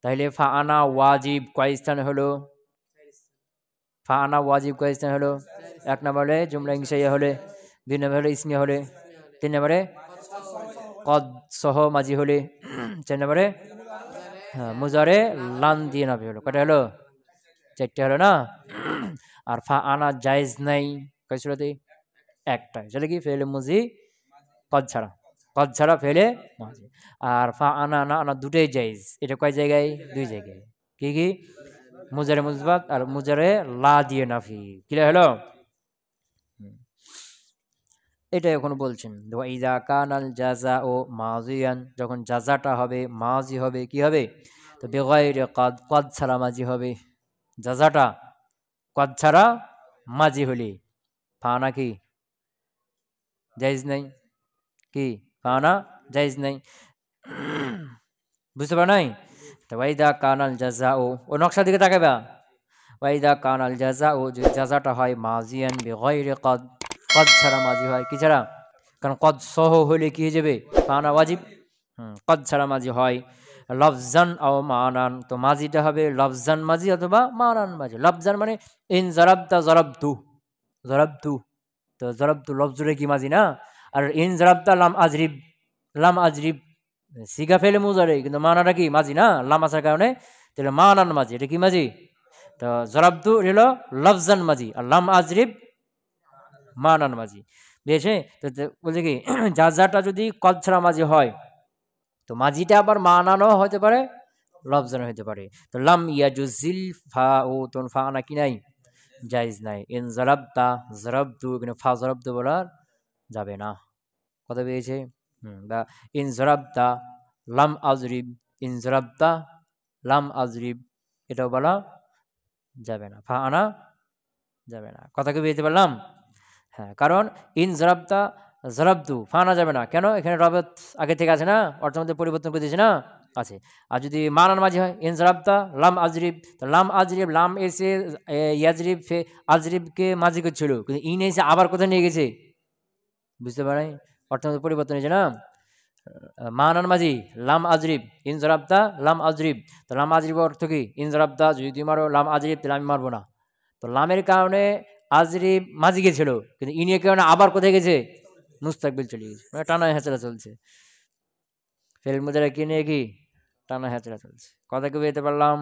তাহলে ফা আনা ওয়াজিব কয় স্থানে হলো? ফা আনা ওয়াজিব কয় স্থানে হলো? এক নম্বরে জুমলা ইনশাইয়া হলে, দুই নম্বরে হলে ইসমিয়া হলে, তিন নম্বরে কদ সহ মাজি হলে, চার নম্বরে হ্যাঁ মুজারে লান দিয়ে নাবি হলো। কয়টা হলো? চারটে হলো না? আর ফা আনা জায়েজ নাই কয় সূরাতে? একটা, সেটা কি ফেলে মুজি কদ ছাড়া, কদ ছাড়া ফেলে মাজি। আর ফা আনা না আনা দুটোই জায়েজ, এটা কয় জায়গায়? দুই জায়গায়। কি কি? মুজারে মুজবাত আর মুজারে লা দিয়ে নাফি। ক্লিয়ার হলো? এটা এখন বলছেন ইযা কানাল জাযাউ মাযিয়ান, যখন জাযাটা হবে মাজি হবে, কি হবে? তো বিগাইরি কদ, কদ ছাড়া মাজি হবে। জাযাটা কদ ছাড়া মাজি হলে ফানা কি জায়েজ নাই? কি ফানা জায়েজ নাই? বুঝতে পার নাই? তো ওয়াইদা কানাল জাযাউ, ও নকশা দিকে তাকাবা। ওয়াইদা কানাল জাযাউ, যদি জাযাটা হয় মাজিয়ান বিগাইরি কদ, কদ ছাড়া মাজি হয়, কি ছাড়া? কারণ কদ সহ হলে কি হয়ে যাবে? ফানা ওয়াজিব। কদ ছাড়া মাজি হয় লফজান ও মানান, তো মাজিটা হবে লফজান মাজি অথবা মানান মাজি। লফজান মানে ইন জারাবতা জারাবতু, জারাবতু, তো জারাবতু লফজুরে কি মাজি না? আর ইন জারাবতা লাম আজরিব, লাম আজরিব সিগা ফেলে মুজারে, কিন্তু মানাটা কি মাজি না, লাম আসার কারণে, তাহলে মানান মাজি, এটা কি মাজি? তো জারাবতু হলো লফজান মাজি আর লাম আজরিব মানান মাজি। বুঝেছে? তো বলছে কি জাযাটা যদি কদ ছাড়া মাজি হয়, তো মাজিটা আবার মানানো হতে পারে, লফজানো হতে পারে। তো লাম ইয়াজুজিল ফা ও, তোন ফা আনা কি নাই? জায়েজ নাই। ইন জারাবতা জারাবতু, এখানে ফা জারাবতু বলা যাবে না। কথা পেয়েছে? বা ইন জারাবতা লাম আজরিব, ইন জারাবতা লাম আজরিব, এটাও বলা যাবে না, ফা আনা যাবে না। কথা কি বুঝতে পারলাম? হ্যাঁ, কারণ ইন জারাবতা জারাবতু ফা আনা যাবে না কেন? এখানে রবত আগে থেকে আছে না, অর্থের মধ্যে পরিবর্তন করে দিয়েছে না, আছে। আর যদি মানান মাঝি হয় ইন জারাবতা লাম আজরিব, তো লাম আজরিব লাম এসে ইয়াজরিব ফে আজরিবকে মাঝি করছিল, কিন্তু ইন এসে আবার কোথায় নিয়ে গেছে? বুঝতে পারাই? অর্থের মধ্যে পরিবর্তন হয়েছে না। মানান মাঝি লাম আজরিব, ইন জারাবতা লাম আজরিব, তো লাম আজরিব অর্থ কি? ইন জারাবতা যদি তুমি মারো লাম আজরিব, তাহলে আমি মারবো না। তো লামের কারণে আজরিব মাঝি গেছিল, কিন্তু ইনের কারণে আবার কোথায় গেছে? মুস্তাকবিল চলে গেছে, মানে টানা হেঁচড়া চলছে। ফেল মুজারা কি নিয়ে কি টানা হেঁচড়া চলছে। কথা কি বুঝতে পারলাম?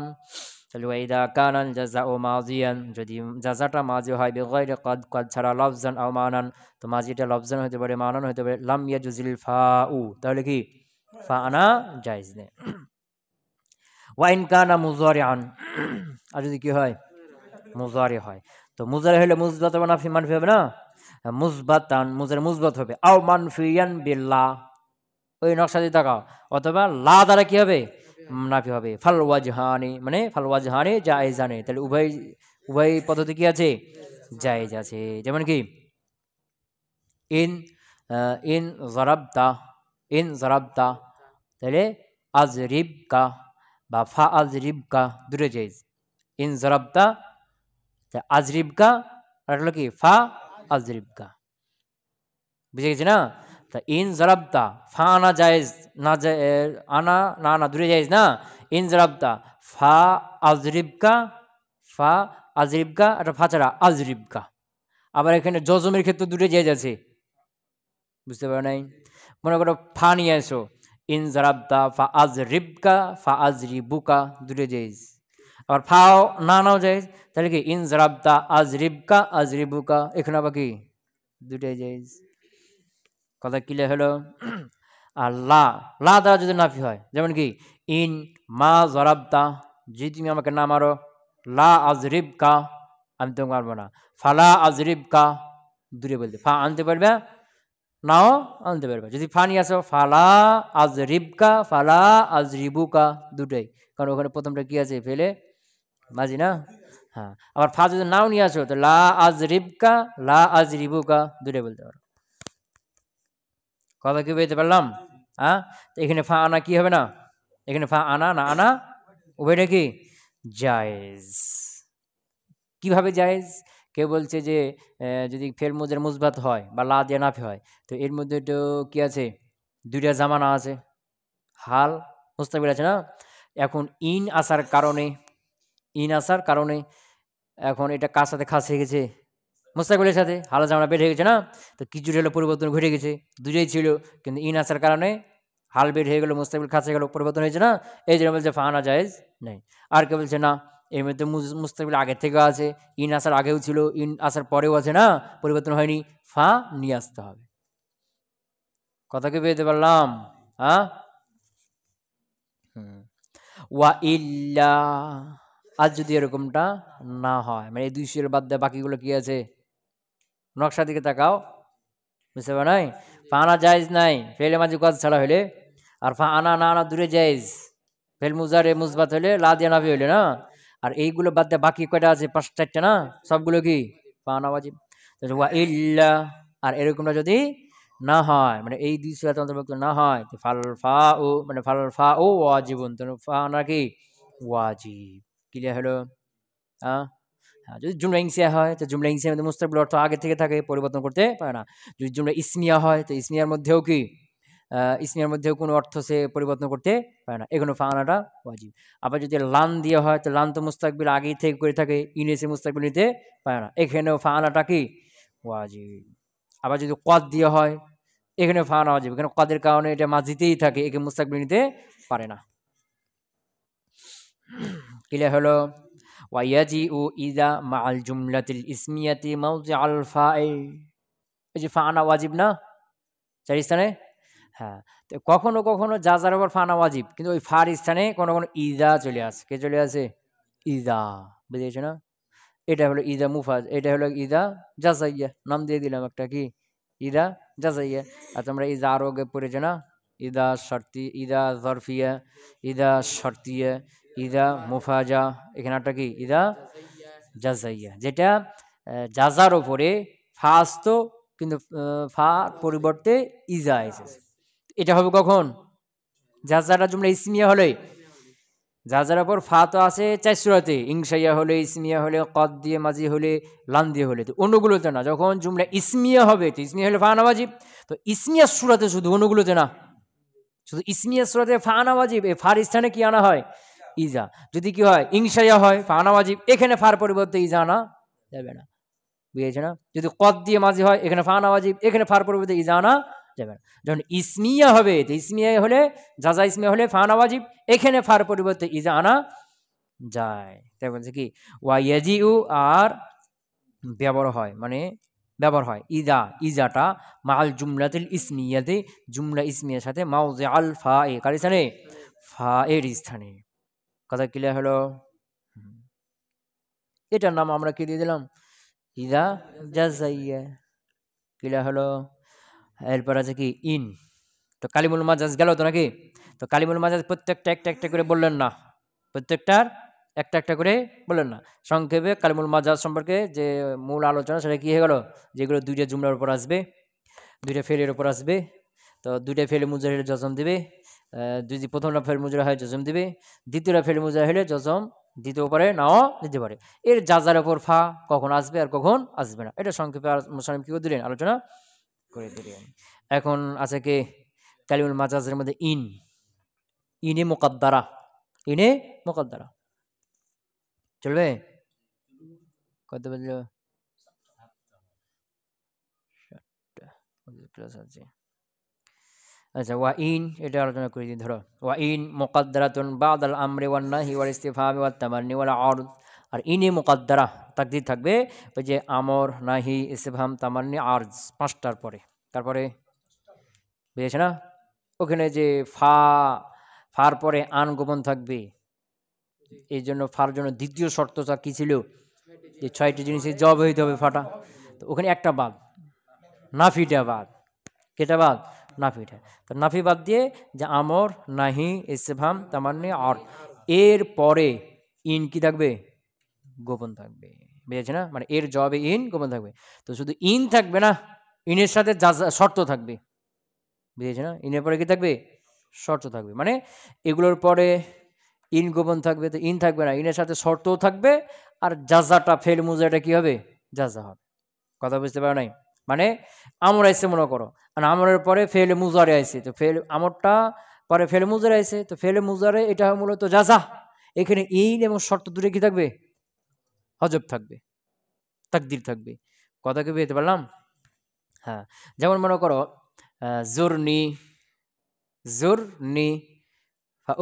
তাহলে ওয়াইদা কানাল জাযাউ মাযিয়ান, যদি জাযাটা মাজি হয় বিগাইরি কদ, কদ ছাড়া লফজান আও মানান, তো মাজিটা লফজান হতে পারে, মানান হতে পারে। লাম ইয়াজুজিল ফাউ, তাহলে কি ফা আনা জায়েজ নেই। ওয়া ইন কানা মুযারিআন, আর যদি কি হয়? মুযারি হয়। তো মুযারি হলে মুসবাত হবে না মানফি হবে না? মুসবাতান মুযারি মুসবাত হবে। আও মানফিয়ান বিল্লাহ, ওই নকশা দিয়ে তাকাও, অথবা লা দ্বারা কি হবে? নাফি হবে। ফাল ওয়াজহানি, মানে ফাল ওয়াজহানি জায়েজানে, তাহলে উভয় উভয় পদ্ধতি কি আছে? জায়েজ আছে। যেমন কি ইন ইন জারাবতা, ইন জারাবতা, তাহলে আজরিবকা বা ফা আজরিবকা দুটো জায়েজ। ইন জারাবতা আজরিবকা, আর হলো কি ফা আজরিবকা। বুঝে গেছি না? তা ইন জারাবতা ফা আনা জায়েজ না, আনা না আনা দূরে জায়েজ না। ইন জারাবতা ফা আজরিবকা, ফা আজরিবকা, এটা ফা ছাড়া আজরিবকা। আবার এখানে জজমের ক্ষেত্রে দুটো জায়েজ আছে, বুঝতে পারো নাই? মনে করো ফা নিয়ে আসো, ইন জারাবতা ফা আজরিবকা, ফা আজরিবুকা দুটো জায়েজ। আবার ফাও না নাও জায়েজ, তাহলে কি ইন জারাবতা আজরিবকা আজরিবুকা, এখানে আবার কি দুটোই জায়েজ। কথা ক্লিয়ার হলো? আর লা, লা দ্বারা যদি নাফি হয়, যেমন কি ইন মা জরাবতা, যদি তুমি আমাকে না মারো, লা আজরিবকা, আমি তোমাকে মারবো না, ফালা আজরিবকা, দূরে বলতে ফা আনতে পারবে নাও আনতে পারবে। যদি ফা নিয়ে আসো ফালা আজ রিবকা ফালা আজ রিবুকা দুটাই, কারণ ওখানে প্রথমটা কি আছে ফেলে মাঝি না। হ্যাঁ, আবার ফা যদি নাও নিয়ে আসো তো লা আজ রিবকা লা আজ রিবুকা দুটাই বলতে পারো। কথা কি বুঝতে পারলাম? হ্যাঁ, তো এখানে ফা আনা কি হবে না, এখানে ফা আনা না আনা উভয়টা কি জায়েজ। কিভাবে জায়েজ? কেউ বলছে যে যদি ফেল মুজের মুসবাত হয় বা লা দিয়ে নাফি হয়, তো এর মধ্যে তো কি আছে, দুইটা জামানা আছে, হাল মুস্তাকবিল আছে না। এখন ইন আসার কারণে এখন এটা কার সাথে খাস হয়ে গেছে, মুস্তাকবিলের সাথে, হাল জামানা বের হয়ে গেছে না। তো কিছুটা হলো পরিবর্তন ঘটে গেছে, দুটোই ছিল, কিন্তু ইন আসার কারণে হাল বের হয়ে গেল, মুস্তাকবিল খাস হয়ে গেল, পরিবর্তন হয়েছে না। এই জন্য বলছে ফানা জায়েজ নেই। আর কেউ বলছে না, এর মধ্যে মুস্তাকবিল আগের থেকেও আছে, ইন আসার আগেও ছিল, ইন আসার পরেও আছে না, পরিবর্তন হয়নি, ফা নিয়ে আসতে হবে। কথা কি বুঝতে পারলাম? হ্যাঁ, ওয়া ইল্লা, আর যদি এরকমটা না হয়, মানে এই দুই শির বাদ দেয় বাকিগুলো কি আছে, নকশা দিকে তাকাও, বুঝতে পার নাই, ফা আনা জায়েজ নাই ফেলে মাঝে কাজ ছাড়া হলে, আর ফা আনা না আনা দূরে জায়েজ, ফেল মুজারে মুসবাত হলে লা দিয়ে নাফি হইলে না। আর এইগুলো বাদ দিয়ে বাকি কয়টা আছে, 5-4টা না, সবগুলো কি ফা আনা ওয়াজিব। ওয়া ইল্লা, আর এরকমটা যদি না হয়, মানে এই দুই সূরাতে অন্তর্ভুক্ত না হয়, তো ফাল ফা ও মানে ফাল ফা ও ওয়াজিবুন, তো ফা আনা কি ওয়াজিব। ক্লিয়ার হলো? হ্যাঁ, যদি জুমলা ইনসিয়া হয় তো জুমলা ইনসিয়ার মধ্যে মুস্তাকবিল অর্থ আগে থেকে থাকে, পরিবর্তন করতে পারে না। যদি জুমলা ইসমিয়া হয় তো ইসমিয়ার মধ্যেও কি ইসমিয়ার মধ্যেও কোনো অর্থ সে পরিবর্তন করতে পারে না, এগুলো ফানাটা ওয়াজিব। আবার যদি লান দিয়ে হয় তো লান তো মুস্তাকবিল আগেই থেকে করে থাকে, ইনেসে মুস্তাকবিল নিতে পারে না, এখানেও ফানাটা কি ওয়াজিব। আবার যদি কদ দিয়ে হয় এখানে ফানা ওয়াজিব, এখানে কদের কারণে এটা মাঝিতেই থাকে, একে মুস্তাকবিল নিতে পারে না। ক্লিয়ার হলো? ওয়াইয়াজিউ ইযা মাআল জুমলাতিল ইসমিয়াতি মাওদিআল ফাইল, এই যে ফানা ওয়াজিব না চার স্থানে। হ্যাঁ, তো কখনো কখনো যা যার উপর ফানা ওয়াজিব, কিন্তু ওই ফার স্থানে কোনো কোনো ইদা চলে আসে। কে চলে আসে? ইদা। বুঝেছো না? এটা হলো ইদা মুফাজ, এটা হলো ইদা জাজাইয়া, নাম দিয়ে দিলাম একটা কি ইদা জাজাইয়া। আর তোমরা ইদা আরো আগে পড়েছো না, ইদা শর্তি, ইদা জরফিয়া, ইদা শর্তিয়া, ইদা মুফাজা, এখানে একটা কি ইদা জাজাইয়া, যেটা জাজার ওপরে ফা আসতো, কিন্তু ফা পরিবর্তে ইজা এসেছে। এটা হবে কখন? জাজারা জুমলা ইসমিয়া হলে, যার ওপর ফা তো আছে 4 সূরাতে, ইনশাইয়া হলে, ইসমিয়া হলে, কদ দিয়ে মাজি হলে, লান দিয়ে হলে, তো অন্যগুলোতে না। যখন জুমলা ইসমিয়া হবে তো ইসমিয়া হলে ফা আনা ওয়াজিব, তো ইসমিয়া সূরাতে শুধু, অন্যগুলোতে না, শুধু ইসমিয়া সূরাতে ফা আনা ওয়াজিব, এই ফার স্থানে কি আনা হয়? ইজা। যদি কি হয় ইনশাইয়া হয় ফা আনা ওয়াজিব, এখানে ফার পরিবর্তে ইজা আনা যাবে না। বুঝেছে না? যদি কদ দিয়ে মাঝি হয় এখানে ফা আনা ওয়াজিব, এখানে ফার পরিবর্তে ইজা আনা যাবে না। যখন ইসমিয়া হবে তো ইসমিয়া হলে, জাজা ইসমিয়া হলে ফা আনা ওয়াজিব, এখানে ফার পরিবর্তে ইজা আনা যায়। তাই বলছে কি ওয়াইয়াজিউ, আর ব্যবহার হয়, মানে ব্যবহার হয় ইদা, ইজাটা মাল জুমলাতিল ইসমিয়াতে, জুমলা ইসমিয়ার সাথে মাউজিআল ফায়ে, কার স্থানে? ফা এর স্থানে। কথা ক্লিয়ার হলো? এটার নাম আমরা কি দিয়ে দিলাম? ইদা জাজাইয়া। ক্লিয়ার হলো? এরপর আছে কি ইন। তো কালিমুল মাজাজ গেল তো নাকি? তো কালিমুল মাজাজ প্রত্যেকটা একটা একটা করে বললেন না, প্রত্যেকটার একটা একটা করে বললেন না। সংক্ষেপে কালিমুল মাজাজ সম্পর্কে যে মূল আলোচনা সেটা কি হয়ে গেল, যেগুলো দুইটা জুমলার উপর আসবে, দুইটা ফেলের উপর আসবে, তো দুইটা ফেলে মুজাহির জজম দিবে, যদি প্রথমটা ফেল মুজাহির হয় জজম দিবে, দ্বিতীয়টা ফেল মুজাহির হলে জজম দিতে পারে নাও দিতে পারে। এর যার উপর ফা কখন আসবে আর কখন আসবে না, এটা সংক্ষেপে মুসানিম কি করে দিলেন, আলোচনা করে দিলেন। এখন আছে কি কালিমুল মাজাজের মধ্যে ইন, ইনে মুকাদ্দারা, ইনে মুকাদ্দারা চলবে? কত বললো? আচ্ছা, ওয়া ইন এটা আলোচনা করে দিই। ধরো ওয়া ইন মুকাদ্দারাতুন বাদাল আমরি ওয়ান নাহি ওয়াল ইস্তিফহামি ওয়াত তামান্নি ওয়াল আরদ। আর ইনে মুকাদ্দারা তাকদির থাকবে ওই যে আমর, নাহি, ইস্তিফহাম, তামান্নি, আরজ, 5টার পরে। তারপরে বুঝেছে না? ওখানে যে ফার পরে আন গোপন থাকবে, এই জন্য ফার জন্য দ্বিতীয় শর্তটা কি ছিল, যে 6টি জিনিসের জব হইতে হবে ফাটা, তো ওখানে একটা বাদ, নাফিটা বাদ। কেটা বাদ? নাফিটা। তো নাফি বাদ দিয়ে যে আমর, নাহি, ইসতিফহাম, তামান্নি, আর এর পরে ইন কি থাকবে? গোপন থাকবে। বুঝেছে না? মানে এর জবাবে ইন গোপন থাকবে। তো শুধু ইন থাকবে না, ইনের সাথে শর্ত থাকবে। বুঝেছে না? ইনের পরে কি থাকবে? শর্ত থাকবে। মানে এগুলোর পরে ইন গোপন থাকবে, তো ইন থাকবে না, ইনের সাথে শর্তও থাকবে, আর জাজাটা ফেল মুজাটা কি হবে? জাজা হবে। কথা বুঝতে পারো নাই? মানে আমর আইছে মনে করো, আর আমরের পরে ফেল মুজারে আইছে, তো ফেল আমরটা পরে ফেল মুজারে আইছে, তো ফেল মুজারে এটা মূলত জাজা। এখানে ইন এবং শর্ত দূরে কি থাকবে? হজব থাকবে, তাকদির থাকবে। কথা কি বুঝতে পারলাম? হ্যাঁ, যেমন মনে করো জুরনি, জুরনি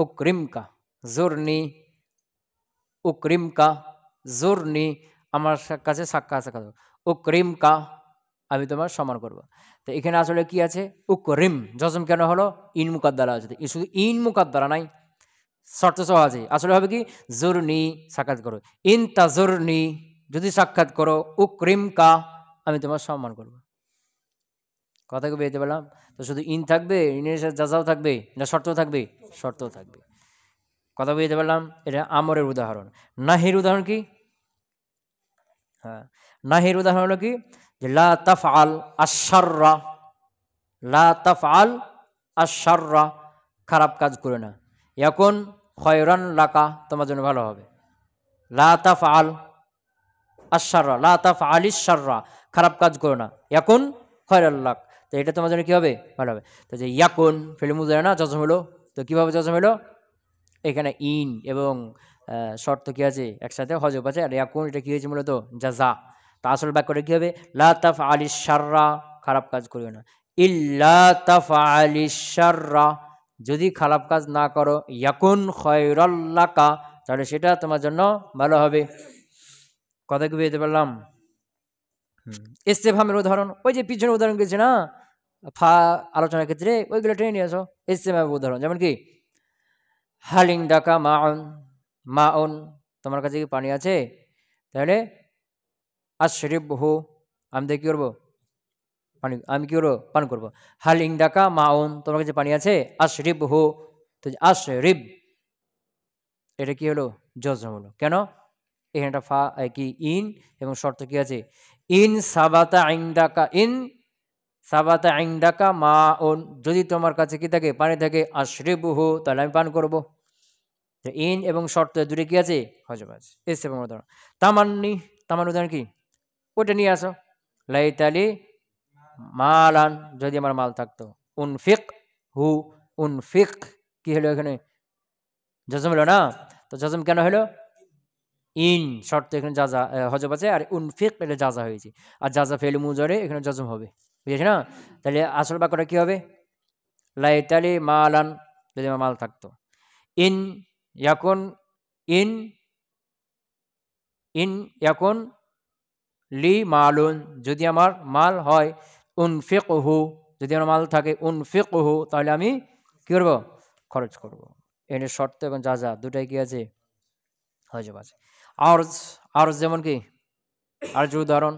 উকরিমকা, জুরনি উকরিমকা, জুরনি আমার কাছে সাক্ষাৎ সাক্ষাৎ, উকরিমকা আমি তোমার সম্মান করব। তো এখানে আসলে কি আছে? উকরিম জজম কেন হলো? ইন মুকাদ্দারা আছে, শুধু ইন মুকাদ্দারা নাই, শর্ত সহ আছে। আসলে হবে কি? জুরনি সাক্ষাৎ করো, ইন তাজুরনি যদি সাক্ষাৎ করো, উকরিমকা আমি তোমার সম্মান করব। কথা কি বুঝতে পারলাম? তো শুধু ইন থাকবে, ইনের সাথে জাজাও থাকবে, না শর্ত থাকবে? শর্তও থাকবে। কথা বুঝতে পারলাম? এটা আমরের উদাহরণ। নাহির উদাহরণ কি? হ্যাঁ, নাহির উদাহরণ হলো কি? যে লা তাফআল আশ-শাররা, লা তাফআল আশ-শাররা খারাপ কাজ করে না, ইয়াকুন খায়রান লাকা তোমার জন্য ভালো হবে। লা তাফআল আশ-শাররা, লা তাফআলিশ শাররা খারাপ কাজ করো না, ইয়াকুন খায়রান লাক তো এটা তোমার জন্য কি হবে? ভালো হবে। তো যে ইয়াকুন ফিল মুজারে না, জজম হলো, তো কিভাবে জজম হলো? এখানে ইন এবং শর্ত কি আছে? একসাথে হজব আছে, আর ইয়াকুন এটা কি হয়েছে? মূলত জাযা। তা আসল বাক্যটা কি হবে? লা তাফআলিশ শাররা খারাপ কাজ করিও না, ইল্লা তাফআলিশ শাররা যদি খারাপ কাজ না করো, ইয়াকুন খায়রাল লাকা তাহলে সেটা তোমার জন্য ভালো হবে। কথা কি বুঝতে পারলাম? ইস্তেফহামের উদাহরণ ওই যে পিছনের উদাহরণ গেছে না ফা আলোচনার ক্ষেত্রে, ওইগুলো টেনে নিয়ে আসো। ইস্তেফহামের উদাহরণ যেমন কি হালিং ডাকা মাউন, মাউন তোমার কাছে কি পানি আছে? তাহলে আশরিবহু আমি দেখি করবো পানি, আমি কি করবো? পান করবো। হালিং ডাকা মাউন তোমার কাছে পানি আছে? আশরিবহু, তো আশরিব এটা কি হলো? জজম হলো। কেন? এখানে একটা ফা কি ইন এবং শর্ত কি আছে? ইন সাবাতা ইনদাকা, ইন সাবাতা ইনদাকা মাউন যদি তোমার কাছে কি থাকে? পানি থাকে, আশরিবহু তাহলে আমি পান করব। ইন এবং শর্ত দূরে কি আছে? হজব আছে। এসে এবং উদাহরণ তামান্নি, তামান উদাহরণ কি? ওটা নিয়ে আসো। লাইতালি মালান যদি আমার মাল থাকতো, উনফিক হু, উনফিক কি হলো? এখানে জজম হলো না, তো জজম কেন হলো? ইন শর্ত এখানে যা যা হজব আছে, আর উনফিক এটা যা যা হয়েছে, আর যা যা ফেল মুজারে এখানে জজম হবে। বুঝেছি না? তাহলে আসল বাক্যটা কি হবে? লাইতালি মালান যদি আমার মাল থাকতো, ইন ইয়াকুন, ইন ইন ইয়াকুন লি মালুন যদি আমার মাল হয়, উনফিকহু যদি আমার মাল থাকে, উনফিকহু তাহলে আমি কি করব? খরচ করব। এখানে শর্ত এবং যা যা দুটাই কি আছে? হজব আছে। আরজ, আরজ যেমন কি আরজ উদাহরণ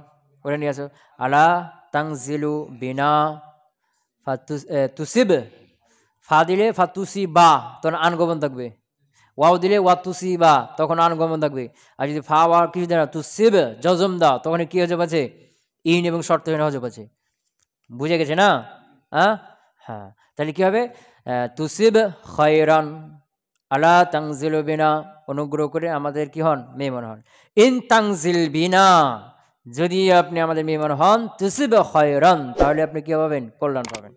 ওটা নিয়ে আসো। আলা তাংজিলু বিনা তুসিব, ফা দিলে ফাতুসি বা তখন আনগমন থাকবে, ওয়াও দিলে ওয়াতুসি বা তখন আনগমন থাকবে, আর যদি ফা ওয়া কিছু দেয় না তুসিব জজম দাও তখন কি হজব আছে? ইন এবং শর্ত হজব আছে। বুঝে গেছে না? হ্যাঁ হ্যাঁ, তাহলে কি হবে? তুসিব খায়রান, আলা তাংজিল বিনা অনুগ্রহ করে আমাদের কি হন? মেহমান হন। ইন তাংজিল বিনা যদি আপনি আমাদের মেহমান হন, তুসিব খায়রান তাহলে আপনি কি পাবেন? কল্যাণ পাবেন।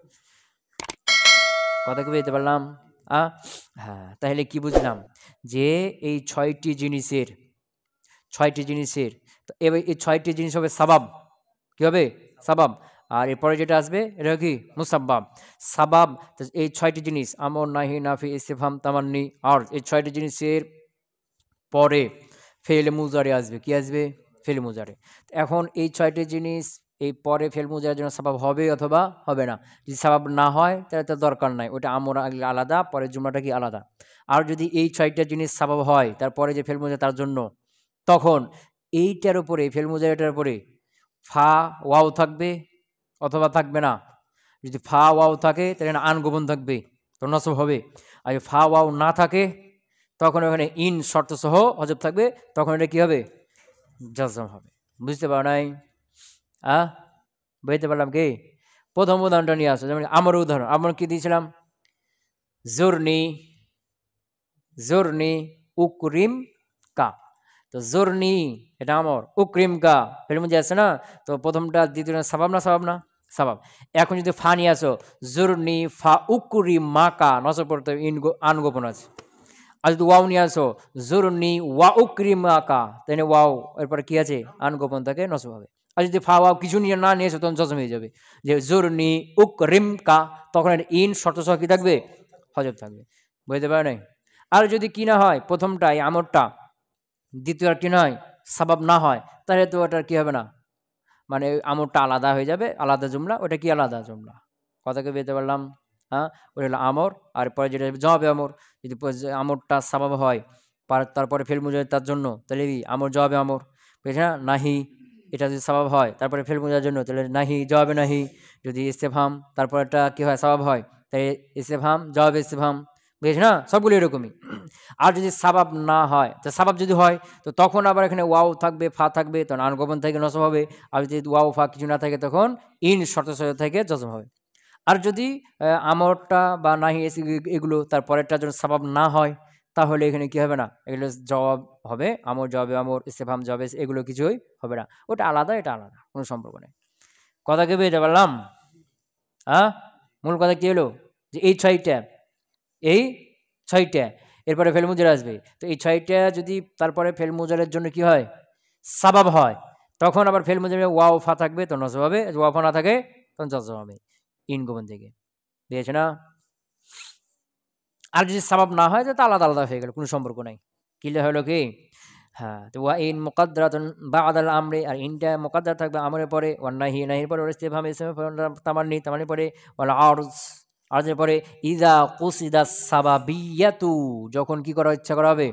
কথা কি বুঝতে পারলাম? হ্যাঁ, তাহলে কি বুঝলাম? যে এই ছয়টি জিনিসের তো এবার এই ছয়টি জিনিস হবে সাবাব। কি হবে? সাবাব। আর এরপরে যেটা আসবে এটা কি? মুসাব্বাব। সাবাব এই ছয়টি জিনিস আমর, নাহি, নাফি, ইস্তিফহাম, তামান্নি, আর এই ছয়টি জিনিসের পরে ফেল মুজারে আসবে। কি আসবে? ফেল মুজারে। এখন এই ছয়টি জিনিস এই পরে ফেল মুজারের জন্য সাবাব হবে অথবা হবে না। যদি সাবাব না হয় তাহলে তো দরকার নাই, ওটা আমর আলাদা, পরের জুমলাটা কি আলাদা। আর যদি এই ছয়টা জিনিস সাবাব হয় তারপরে যে ফেল মুজারে তার জন্য, তখন এইটার উপরে ফেল মুজারেটার উপরে ফা ওয়াও থাকবে অথবা থাকবে না। যদি ফা ওয়াও থাকে তাহলে আন গোপন থাকবে, তো নসব হবে। আর যদি ফা ওয়াও না থাকে তখন ওখানে ইন শর্ত সহ হজব থাকবে, তখন এটা কী হবে? জজম হবে। বুঝতে পারো নাই? বুঝতে পারলাম কি? প্রথম উদাহরণটা নিয়ে আসো, যেমন আমার উদাহরণ আমরা কি দিয়েছিলাম? জোরনি, জোরনি উকরিম কা। তো জোরনি এটা আমর, উকরিম কা ফের মধ্যে আছে না, তো প্রথমটা দ্বিতীয়টা সাবাব না সাবাব না? সাবাব। এখন যদি ফা নিয়ে আসো, জোরনি ফা উকরিম মা কা, নসব পড়তে আনগোপন আছে। আর যদি ওয়াও নিয়ে আসো, জোরনি ওয়া উকরিম মা কা, তাই ওয়াও এরপরে কি আছে? আনগোপন থাকে, নসব হবে। আর যদি ফা ওয়াও কিছু নিয়ে না নিয়ে এসো তখন জজম হয়ে যাবে, যে জোরনি উকরিম কা, তখন ইন শর্ত সহ কি থাকবে? হজব থাকবে। বুঝতে পারো নাই? আর যদি কি না হয়, প্রথমটাই আমরটা, দ্বিতীয় কি নয়, সাবাব না হয়, তাহলে তো ওটার কি হবে না, মানে আমরটা আলাদা হয়ে যাবে, আলাদা জুমলা, ওটা কি আলাদা জুমলা। কথাকে বুঝতে পারলাম? ওটা হলো আমর, আর পরে যেটা জবাবে আমর। যদি আমরটা সাবাব হয় তারপরে ফেল মুজাহিদ তার জন্য, তাহলে আমর জবাবে আমর, বুঝছে না? নাহি এটা যদি সাবাব হয় তারপরে ফেল মুজাহিদের জন্য, তাহলে নাহি জবাবে নাহি। যদি ইস্তেফহাম তারপর একটা কি হয়, সাবাব হয়, তাই ইস্তেফহাম জবাবে ইস্তেফহাম, বুঝেছ না? সবগুলো এরকমই। আর যদি সাবাব না হয়, তো সাবাব যদি হয় তো তখন আবার এখানে ওয়াও থাকবে, ফা থাকবে, তখন আনগোপন থেকে নসব হবে। আর যদি ওয়াও ফা কিছু না থাকে তখন ইন শর্ত থেকে জজম হবে। আর যদি আমরটা বা নাহি এগুলো তার পরেরটার জন্য সাবাব না হয়, তাহলে এখানে কি হবে না, এগুলো জবাব হবে, আমর জবাবে আমর, ইস্তেফহাম জবাবে, এগুলো কিছুই হবে না। ওটা আলাদা, এটা আলাদা, কোনো সম্পর্ক নেই। কথা কে বুঝতে পারলাম? মূল কথা কি হলো, যে এই ছয়টা এরপরে ফেল মুজার আসবে। তো এই ছয়টা যদি তারপরে ফেল মুজারের জন্য কি হয়, সাবাব হয়, তখন আবার ফেল মুজারে ওয়াও ফা থাকবে, তো নসব হবে। ওয়াও ফা না থাকে তখন জজম হবে ইন গোপন থেকে, বুঝেছ না? আর যদি সাবাব না হয় তো আলাদা আলাদা হয়ে গেল, কোনো সম্পর্ক নাই। ক্লিয়ার হলো কি? তো ওয়া ইন মুকাদ্দারাতুন বা'দাল আমরি, আর ইনটা মুকাদ্দার থাকবে আমরের পরে, ওয়ান নাহি নাহির পরে, ওর ইস্তিফহাম তামান্নি তামান্নির পরে, ওয়াল আরজ আরজের পরে, ইযা কুসিদাস সাবাবিয়াতু, যখন কি করা ইচ্ছা করা হবে,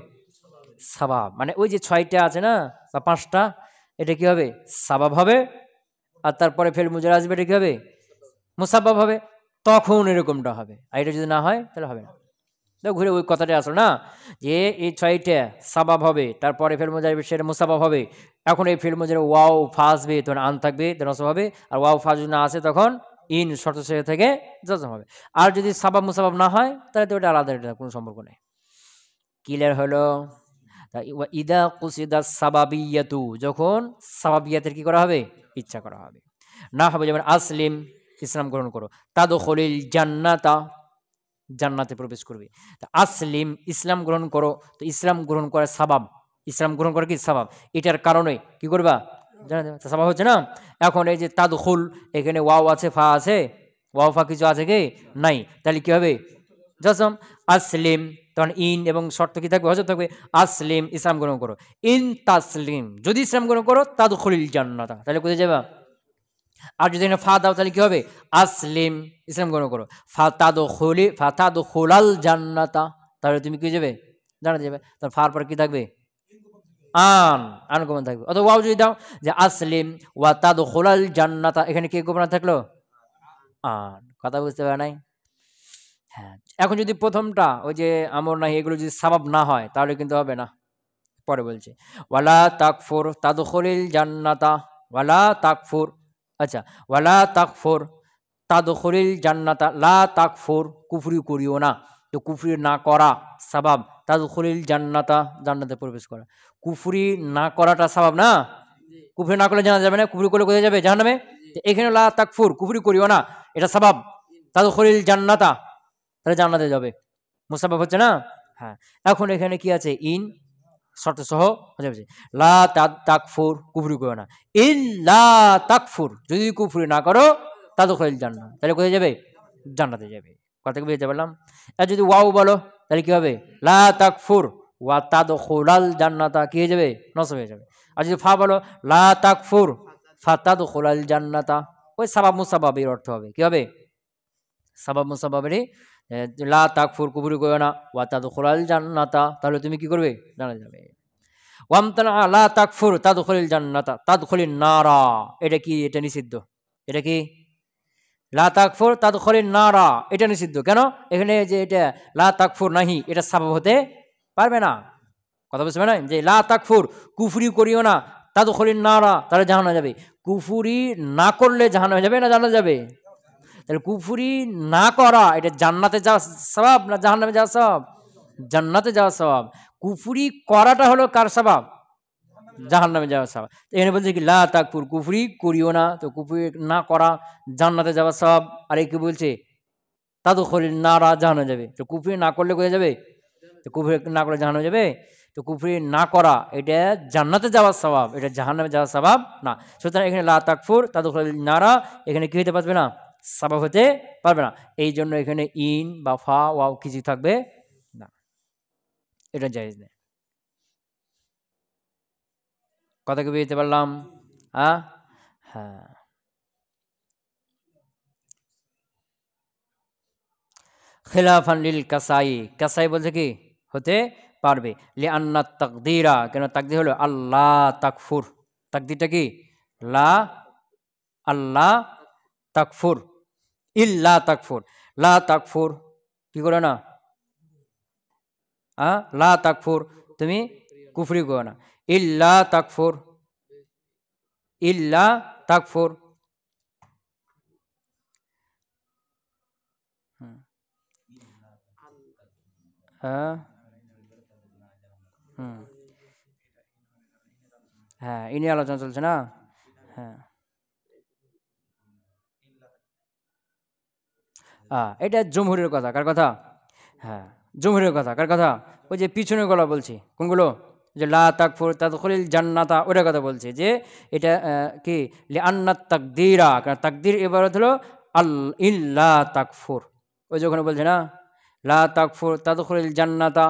সাবাব। মানে ওই যে 6টা আছে না বা 5টা, এটা কি হবে, সাবাব হবে। আর তারপরে ফেল মুজার আসবে, এটা কি হবে, মুসাব্বাব হবে। তখন এরকমটা হবে। আর এটা যদি না হয় তাহলে হবে না। ঘুরে ওই কথাটা আসলো না, যে এই 6টা সাবাব হবে, তারপরে ফেল মুজার সেটা মুসাবাব হবে। এখন এই ফেল মুজার ওয়াও ফা আসবে, তখন আন থাকবে, নসব হবে। আর ওয়াও ফা যদি না আসে তখন ইন শর্ত থেকে জজম হবে। আর যদি সাবাব মুসাবাব না হয় তাহলে তো ওটা আলাদা, এটা কোনো সম্পর্ক নেই। ক্লিয়ার হলো? ইদা কুসিদা সাবাবিয়াতু, যখন সাবাবিয়াতের কি করা হবে, ইচ্ছা করা হবে। না হবে যেমন আসলিম, ইসলাম গ্রহণ করো, তাদখুলিল জান্নাতা, জান্নাতে প্রবেশ করবে। তা আসলিম, ইসলাম গ্রহণ করো, তো ইসলাম গ্রহণ করার সাবাব, ইসলাম গ্রহণ করা কি সাবাব, এটার কারণে কি করবা, সাবাব হচ্ছে না। এখন এই যে তাদখুল, এখানে ওয়াও আছে ফা আছে, ওয়াও ফা কিছু আছে কি নাই, তাহলে কি হবে, জজম। আসলিম, তখন ইন এবং শর্ত কি থাকবে, হজরত থাকবে। আসলিম, ইসলাম গ্রহণ করো। ইন তাসলিম, যদি ইসলাম গ্রহণ করো, তাদখুলিল জান্নাতা, তাহলে কোথায় যাবা। আর যদি এখানে ফা দাও তাহলে কি হবে, আসলিম, ইসলাম গ্রহণ করো। ফাতাদখুলাল জান্নাতা, তাহলে তুমি কি যাবে, জান্নাতে যাবে। তার ফার পর কি থাকবে, আনগোপন থাকবে। অথবা ওয়াও যদি দাও, যে আসলিম ওয়া তাদখুলাল জান্নাতা, এখানে কি গোপন থাকলো, কথা বুঝতে পারে নাই? এখন যদি প্রথমটা ওই যে আমর নাহি এগুলো যদি সাবাব না হয় তাহলে কিন্তু হবে না। পরে বলছে ওয়ালা তাকফুর তাদখুলিল জান্নাতা, ওয়ালা তাকফুর, আচ্ছা, ওয়ালা তাকফুর তাদখুলিল জান্নাতা, লা তাকফুর, কুফরি করিও না। তো কুফরি না করা সাবাব, তাদখুলিল জান্নাতা, জান্নাতে প্রবেশ করা। কুফরি না করাটা সাবাব না, কুফরি না করলে জানা যাবে না, কুফরি করলে কোথায় যাবে, জাহান্নামে। এখানে লা তাকফুর, কুফরি করিও না, এটা সাবাব, তাদখুলিল জান্নাতা, তাহলে জান্নাতে যাবে, মুসাবাব হচ্ছে না। এখন এখানে কি আছে, ইন শর্ত সহ হয়ে যাবে, লা তাকফুর, কুফরি করো না। ইন লা তাকফুর, যদি কুফরি না করো, তাদখুলিল জান্নাহ, তাহলে কোথায় যাবে, জান্নাতে যাবে। কথা কি বুঝতে পারলাম? আর যদি ওয়াও বলো তাহলে কি হবে, লা তাকফুর ওয়া তাদখুলাল জান্নাতা, কি হয়ে যাবে, নসব হয়ে যাবে। আর যদি ফা বলো, লা তাকফুর ফাতাদখুলাল জান্নাতা, ওই সাবাব মুসাবাবের অর্থ হবে, কি হবে, সাবাব মুসাবাবেরই, লা তাকফুর, কুফরি করো না, ওয়া তাদখুলাল জান্নাতা, তাহলে তুমি কি করবে, জান্নাতে যাবে। ওয়ামতানা লা তাকফুর তাদখুলিল জান্নাতা তাদখুলিন নারা, এটা কি, এটা নিষিদ্ধ, এটা কি, লা তাকফুর তাদখুলিন নারা, এটা নিষিদ্ধ। কেন? এখানে যে এটা লা তাকফুর নাহি, এটা সাবাব হতে পারবে না। কথা বুঝতে পারেন? যে লা তাকফুর, কুফরি করিও না, তাদখুলিন নারা, তাহলে জাহান্নামে যাবে। কুফরি না করলে জাহান্নামে যাবে না জান্নাতে যাবে? তাহলে কুফরি না করা এটা জান্নাতে যাওয়া সওয়াব না জাহান্নামে যাওয়া সওয়াব? জান্নাতে যাওয়া সওয়াব। কুফরি করাটা হলো কার সওয়াব? জাহান্নামে যাওয়া সওয়াব। এখানে বলছে কি লা তাকফুর, কুফরি করিও না, তো কুফরি না করা জান্নাতে যাওয়া সওয়াব। আর এই কি বলছে তাদখুলিন নারা, জাহান্নামে যাবে। তো কুফরি না করলে কোথায় যাবে? তো কুফরি না করলে জাহান্নামে যাবে। তো কুফরি না করা এটা জান্নাতে যাওয়ার সওয়াব, এটা জাহান্নামে যাওয়ার সওয়াব না। সুতরাং এখানে লা তাকফুর তাদখুলিন নারা, এখানে কি হতে পারবে না? সওয়াব হতে পারবে না। এই জন্য এখানে ইন বা ফা ওয়াও কিছু থাকবে না, এটা জায়েজ নেই। কথা কি বুঝতে পারলাম? হ্যাঁ, হ্যাঁ। খিলাফান লিল কাসাই, কাসাই বলছে কি হতে পারবে। লি আন্না তাকদিরা, কেন তাকদির হলো আল্লাহ তাকফুর। তাকদিরটা কি? লা আল্লাহ তাকফুর, ইল্লা তাকফুর। লা তাকফুর কি করে না? লা তাকফুর, তুমি কুফরি করো না। ইল্লা তাকফুর, ইল্লা তাকফুর। হুম, হ্যাঁ, হুম, হ্যাঁ, ইনি আলোচনা চলছে না। হ্যাঁ, এটা জমহুরের কথা। কার কথা? হ্যাঁ, জমহুরের কথা। কার কথা? ওই যে পিছনের গলা বলছি, কোনগুলো? যে লা তাকফুর তাদখুলিল জান্নাতা, ওটার কথা বলছে। যে এটা কি লিআন্নাত তাকদীরা, কারণ তাকদীর ইবারত হলো আল ইল্লা তাকফুর। ওই যে ওখানে বলছে না লা তাকফুর তাদখুলিল জান্নাতা,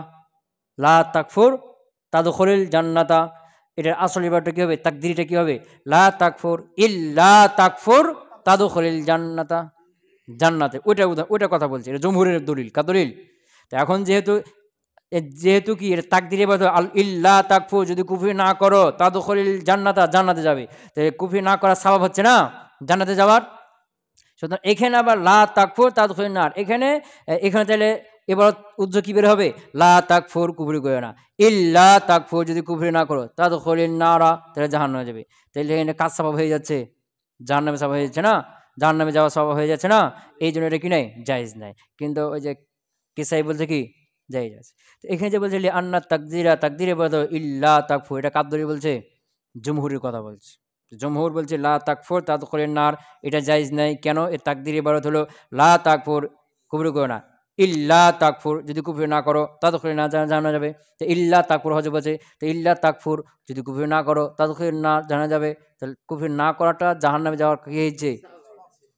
লা তাকফুর তাদখুলিল জান্নাতা, এটার আসল ইবারতটা কি হবে? তাকদীরটা কি হবে? লা তাকফুর ইল্লা তাকফুর তাদখুলিল জান্নাতা, জান্নাতে। ওইটা কথা বলছে, এটা জমহুরের দলিল। কার দলিল? তো এখন যেহেতু কি এটা তাকদিরে বাদ, আল ইল্লা তাকফুর, যদি কুফরি না করো তাদখুলিল জান্নাতা, জান্নাতে যাবে। তো কুফরি না করার সওয়াব হচ্ছে না জান্নাতে যাওয়ার। সুতরাং এখানে আবার লা তাকফুর তাদখুলিন নার, এখানে তাহলে এবার উজ্জ্ব কি বের হবে? লা তাকফুর, কুফরি করো না। ইল্লা তাকফুর, যদি কুফরি না করো তাদখুলিন নারা, তাহলে জাহান্নামে যাবে। তাহলে এখানে কাজ সওয়াব হয়ে যাচ্ছে, জাহান্নামে সওয়াব হয়ে যাচ্ছে না, জাহান্নামে যাওয়া সওয়াব হয়ে যাচ্ছে না। এই জন্য এটা কি নাই? জায়েজ নাই। কিন্তু ওই যে কিসাই বলছে কি জায়েজ আছে। তো এখানে যে বলছে আন্না তাকদিরা, তাকদিরে বলতে ইল্লা তাকফু, এটা কাদ্দরি বলছে? জমহুরের কথা বলছে। জমহুর বলছে লা তাকফুর তাদখুলিন নার, এটা জায়েজ নাই। কেন? এর তাকদির ইবারত হলো লা তাকফুর, কুফরি করো না। ইল্লা তাকফুর, যদি কুফরি না করো তাদখুলিন নার, জানা যাবে। তো ইল্লা তাকফুর হজে বলছে, তো ইল্লা তাকফুর, যদি কুফরি না করো তাদখুলিন নার, জানা যাবে। তাহলে কুফরি না করাটা জাহান্নামে যাওয়ার কি হয়েছে?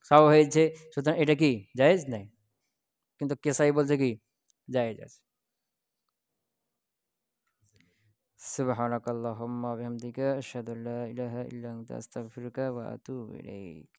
সওয়াব হয়েছে। সুতরাং এটা কি জায়েজ নাই। কিন্তু কেসাই বলছে কি জায়েজ আছে। সুবহানাকাল্লাহুম্মা ওয়া বিহামদিকা আশহাদু আল্লা ইলাহা ইল্লা আনতা আস্তাগফিরুকা ওয়া আতুবু ইলাইক।